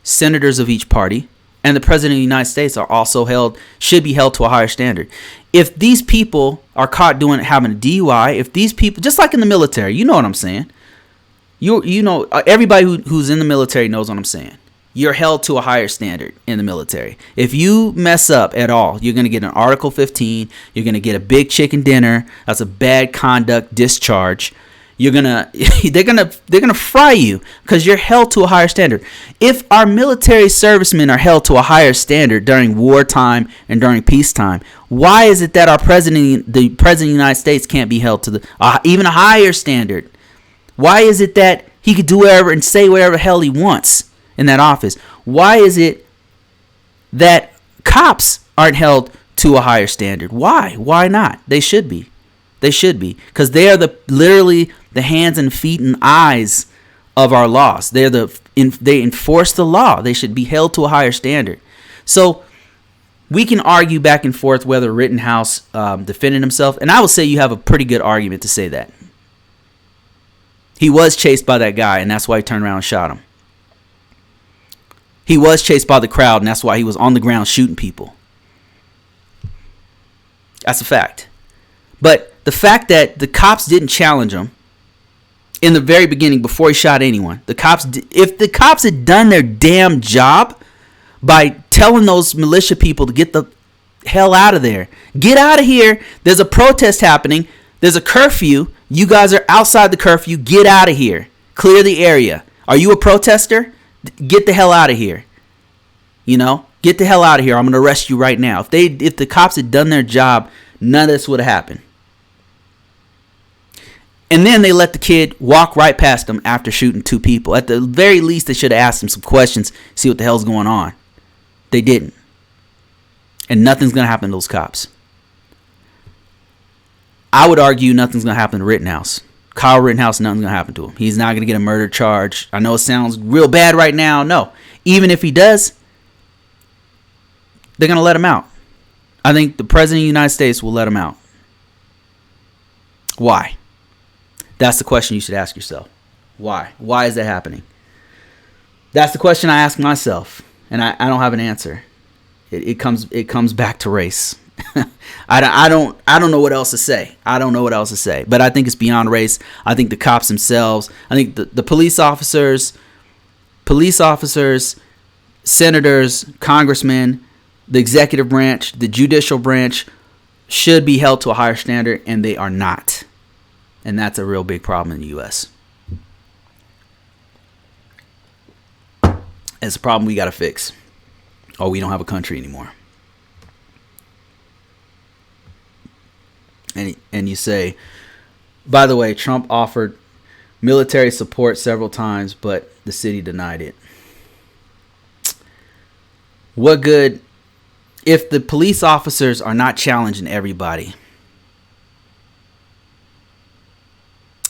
senators of each party, and the President of the United States should be held to a higher standard. If these people are caught having a DUI, if these people, just like in the military, you know what I'm saying. You know, everybody who's in the military knows what I'm saying. You're held to a higher standard in the military. If you mess up at all, you're going to get an Article 15. You're going to get a big chicken dinner. That's a bad conduct discharge. They're gonna fry you because you're held to a higher standard. If our military servicemen are held to a higher standard during wartime and during peacetime, why is it that the president of the United States can't be held to even a higher standard? Why is it that he could do whatever and say whatever the hell he wants in that office? Why is it that cops aren't held to a higher standard? Why? Why not? They should be. They should be, because they are literally the hands and feet and eyes of our laws. They enforce the law. They should be held to a higher standard. So we can argue back and forth whether Rittenhouse defended himself, and I will say you have a pretty good argument to say that. He was chased by that guy, and that's why he turned around and shot him. He was chased by the crowd, and that's why he was on the ground shooting people. That's a fact. But the fact that the cops didn't challenge him in the very beginning before he shot anyone, if the cops had done their damn job by telling those militia people to get the hell out of there, get out of here, there's a protest happening, there's a curfew, you guys are outside the curfew, get out of here, clear the area. Are you a protester? Get the hell out of here. Get the hell out of here. I'm going to arrest you right now. If the cops had done their job, none of this would have happened. And then they let the kid walk right past them after shooting 2 people. At the very least, they should have asked him some questions, see what the hell's going on. They didn't. And nothing's going to happen to those cops. I would argue nothing's going to happen to Rittenhouse. Kyle Rittenhouse, nothing's going to happen to him. He's not going to get a murder charge. I know it sounds real bad right now. No. Even if he does, they're going to let him out. I think the President of the United States will let him out. Why? That's the question you should ask yourself. Why? Why is that happening? That's the question I ask myself, and I don't have an answer. It comes back to race. I don't know what else to say. But I think it's beyond race. I think the cops themselves, I think the police officers, senators, congressmen, the executive branch, the judicial branch should be held to a higher standard, and they are not. And that's a real big problem in the U.S. It's a problem we got to fix, or we don't have a country anymore. And you say, by the way, Trump offered military support several times, but the city denied it. What good if the police officers are not challenging everybody?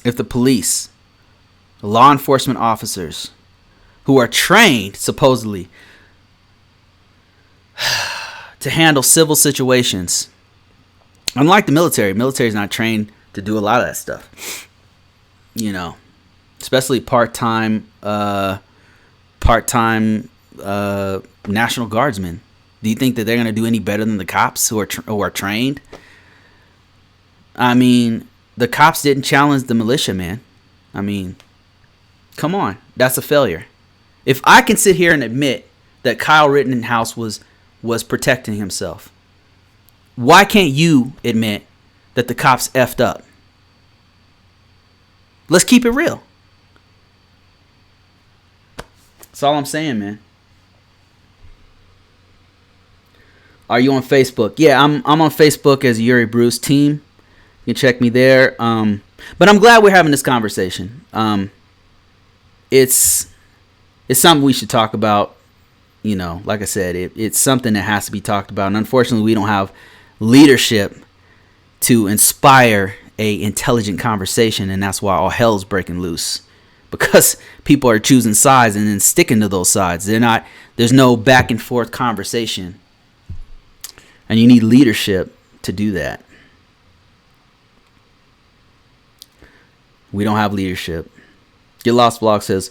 If the police, the law enforcement officers who are trained supposedly to handle civil situations, unlike the military is not trained to do a lot of that stuff, especially part-time National Guardsmen. Do you think that they're going to do any better than the cops who are trained? I mean, the cops didn't challenge the militia, man. I mean, come on. That's a failure. If I can sit here and admit that Kyle Rittenhouse was protecting himself, why can't you admit that the cops effed up? Let's keep it real. That's all I'm saying, man. Are you on Facebook? Yeah, I'm on Facebook as YuriBruce team. You can check me there. But I'm glad we're having this conversation. It's something we should talk about. Like I said, it's something that has to be talked about. And unfortunately, we don't have leadership to inspire a intelligent conversation, and that's why all hell's breaking loose. Because people are choosing sides and then sticking to those sides. There's no back and forth conversation. And you need leadership to do that. We don't have leadership. Get Lost Vlog says,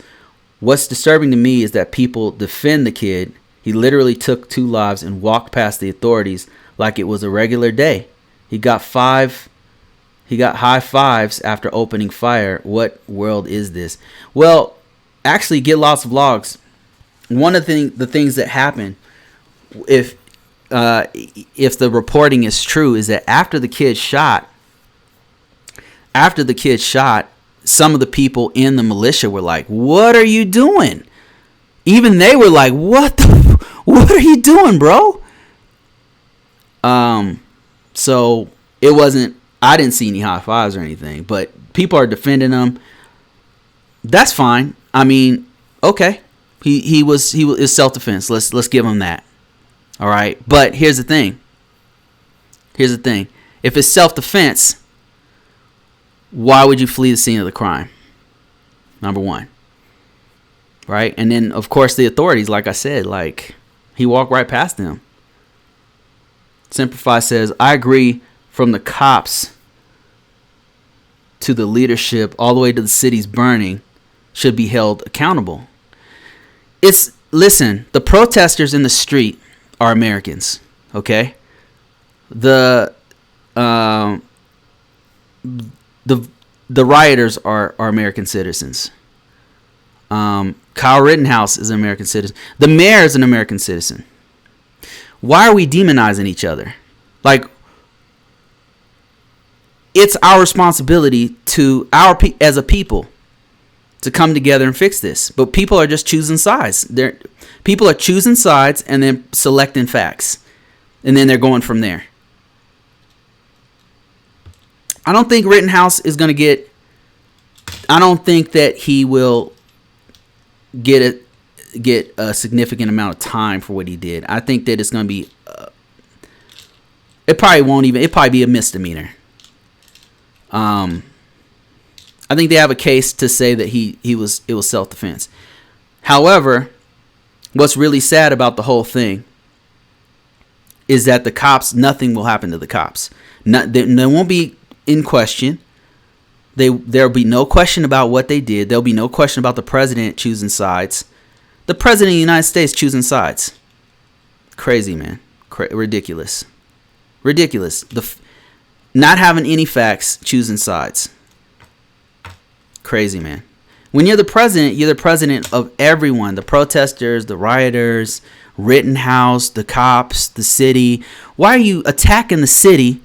what's disturbing to me is that people defend the kid. He literally took 2 lives and walked past the authorities like it was a regular day. He got high fives after opening fire. What world is this? Well, actually, Get Lost Vlogs, one of the things that happen if the reporting is true is that after the kid shot, some of the people in the militia were like, what are you doing? Even they were like, what are you doing, bro? So it wasn't, I didn't see any high fives or anything, but people are defending him. That's fine. I mean, okay. He was self-defense. Let's give him that. All right. But here's the thing. If it's self-defense, why would you flee the scene of the crime? Number one. Right? And then, of course, the authorities, like I said, he walked right past them. Simplify says, I agree from the cops to the leadership, all the way to the cities burning, should be held accountable. Listen, the protesters in the street are Americans, okay? The rioters are American citizens. Kyle Rittenhouse is an American citizen. The mayor is an American citizen. Why are we demonizing each other? Like, it's our responsibility as a people to come together and fix this. But people are just choosing sides. People are choosing sides and then selecting facts. And then they're going from there. I don't think Rittenhouse is going to get... I don't think that he will get a significant amount of time for what he did. I think that it's going to be... It'd probably be a misdemeanor. I think they have a case to say that it was self-defense. However, what's really sad about the whole thing is that the cops, nothing will happen to the cops. They won't be in question. There'll be no question about what they did. There'll be no question about the president choosing sides. The president of the United States choosing sides. Crazy, man. Ridiculous. Ridiculous. Not having any facts, choosing sides. Crazy, man. When you're the president of everyone. The protesters, the rioters, Rittenhouse, the cops, the city. Why are you attacking the city?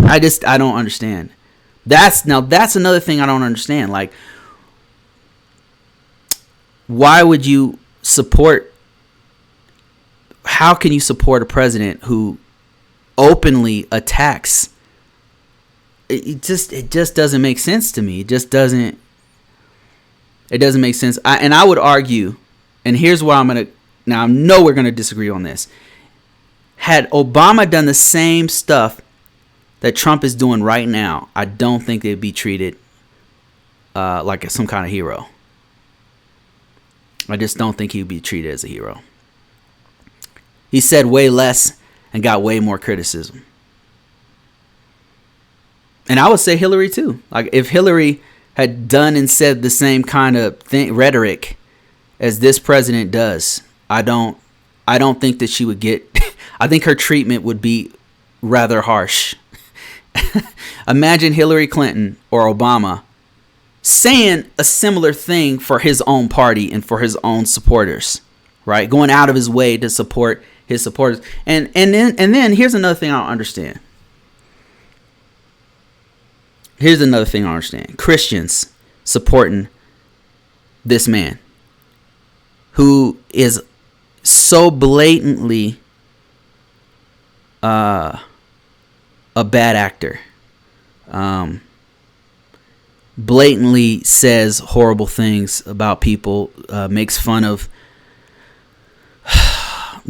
I don't understand. That's another thing I don't understand. Like, why would you support... How can you support a president who openly attacks? It just doesn't make sense to me. It just doesn't. It doesn't make sense. I would argue, and here's where I'm gonna. Now I know we're gonna disagree on this. Had Obama done the same stuff that Trump is doing right now, I don't think they'd be treated like some kind of hero. I just don't think he'd be treated as a hero. He said way less and got way more criticism. And I would say Hillary too. Like, if Hillary had done and said the same kind of rhetoric as this president does, I don't think that she would get... I think her treatment would be rather harsh. Imagine Hillary Clinton or Obama saying a similar thing for his own party and for his own supporters, right? Going out of his way to support his supporters. And then here's another thing I don't understand. Christians supporting this man who is so blatantly a bad actor. Blatantly says horrible things about people, makes fun of,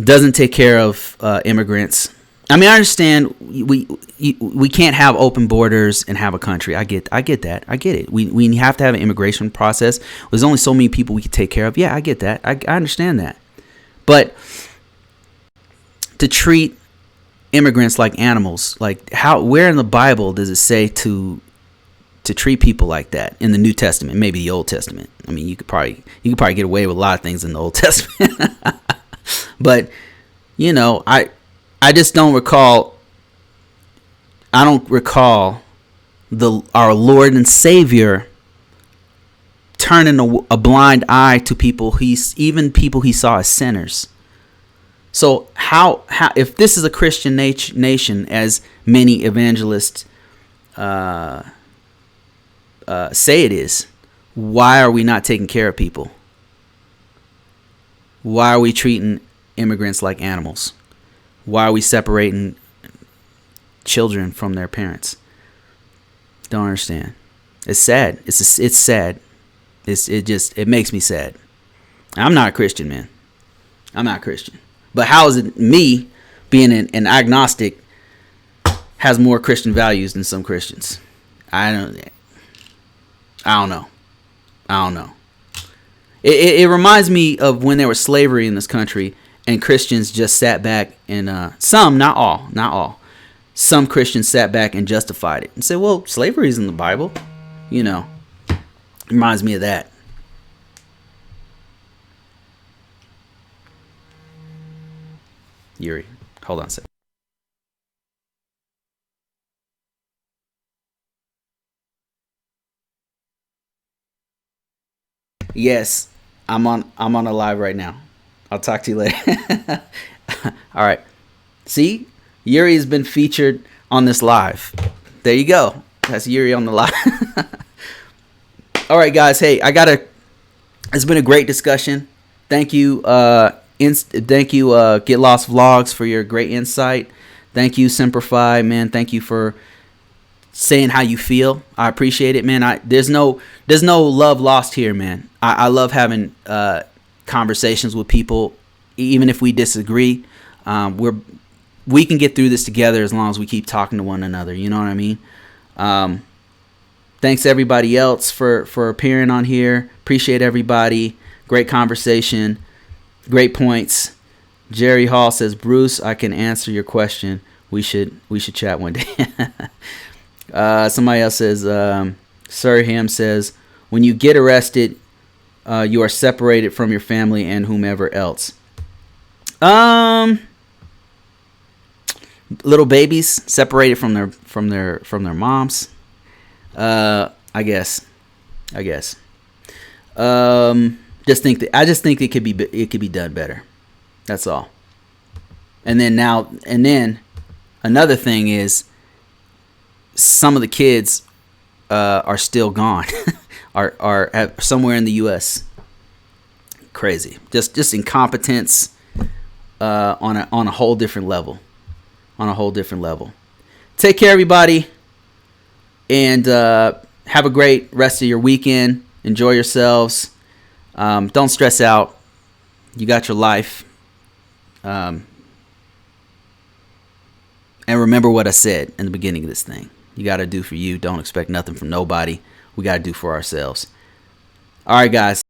doesn't take care of immigrants. I mean, I understand we can't have open borders and have a country. I get that. I get it. We have to have an immigration process. There's only so many people we can take care of. Yeah, I get that. I understand that. But to treat immigrants like animals, like where in the Bible does it say to treat people like that? In the New Testament, maybe the Old Testament. I mean, you could probably get away with a lot of things in the Old Testament. But I just don't recall. I don't recall our Lord and Savior turning a blind eye to people he saw as sinners. So how if this is a Christian nation, as many evangelists say it is, why are we not taking care of people? Why are we treating immigrants like animals? Why are we separating children from their parents? Don't understand. It's sad. It's sad. It makes me sad. I'm not a Christian, man. I'm not a Christian. But how is it me, being an agnostic, has more Christian values than some Christians? I don't know. It reminds me of when there was slavery in this country, and Christians just sat back and some, not all, some Christians sat back and justified it and said, well, slavery is in the Bible. You know, reminds me of that. Yuri, hold on a second. Yes, I'm on a live right now. I'll talk to you later. All right. See, Yuri has been featured on this live. There you go. That's Yuri on the live. All right, guys. Hey, it's been a great discussion. Thank you. Thank you, Get Lost Vlogs, for your great insight. Thank you, Simplify, man. Thank you for saying how you feel. I appreciate it, man. There's no love lost here, man. I love having conversations with people, even if we disagree. We can get through this together as long as we keep talking to one another. You know what I mean? Thanks everybody else for appearing on here. Appreciate everybody. Great conversation. Great points. Jerry Hall says, Bruce, I can answer your question. We should chat one day. Somebody else says, Sir Ham says, when you get arrested, you are separated from your family and whomever else. Little babies separated from their moms. I guess. I just think it could be done better. That's all. And then another thing is, some of the kids are still gone, are somewhere in the U.S. Crazy, just incompetence on a whole different level. Take care, everybody, and have a great rest of your weekend. Enjoy yourselves. Don't stress out. You got your life. And remember what I said in the beginning of this thing. You got to do for you. Don't expect nothing from nobody. We got to do for ourselves. All right, guys.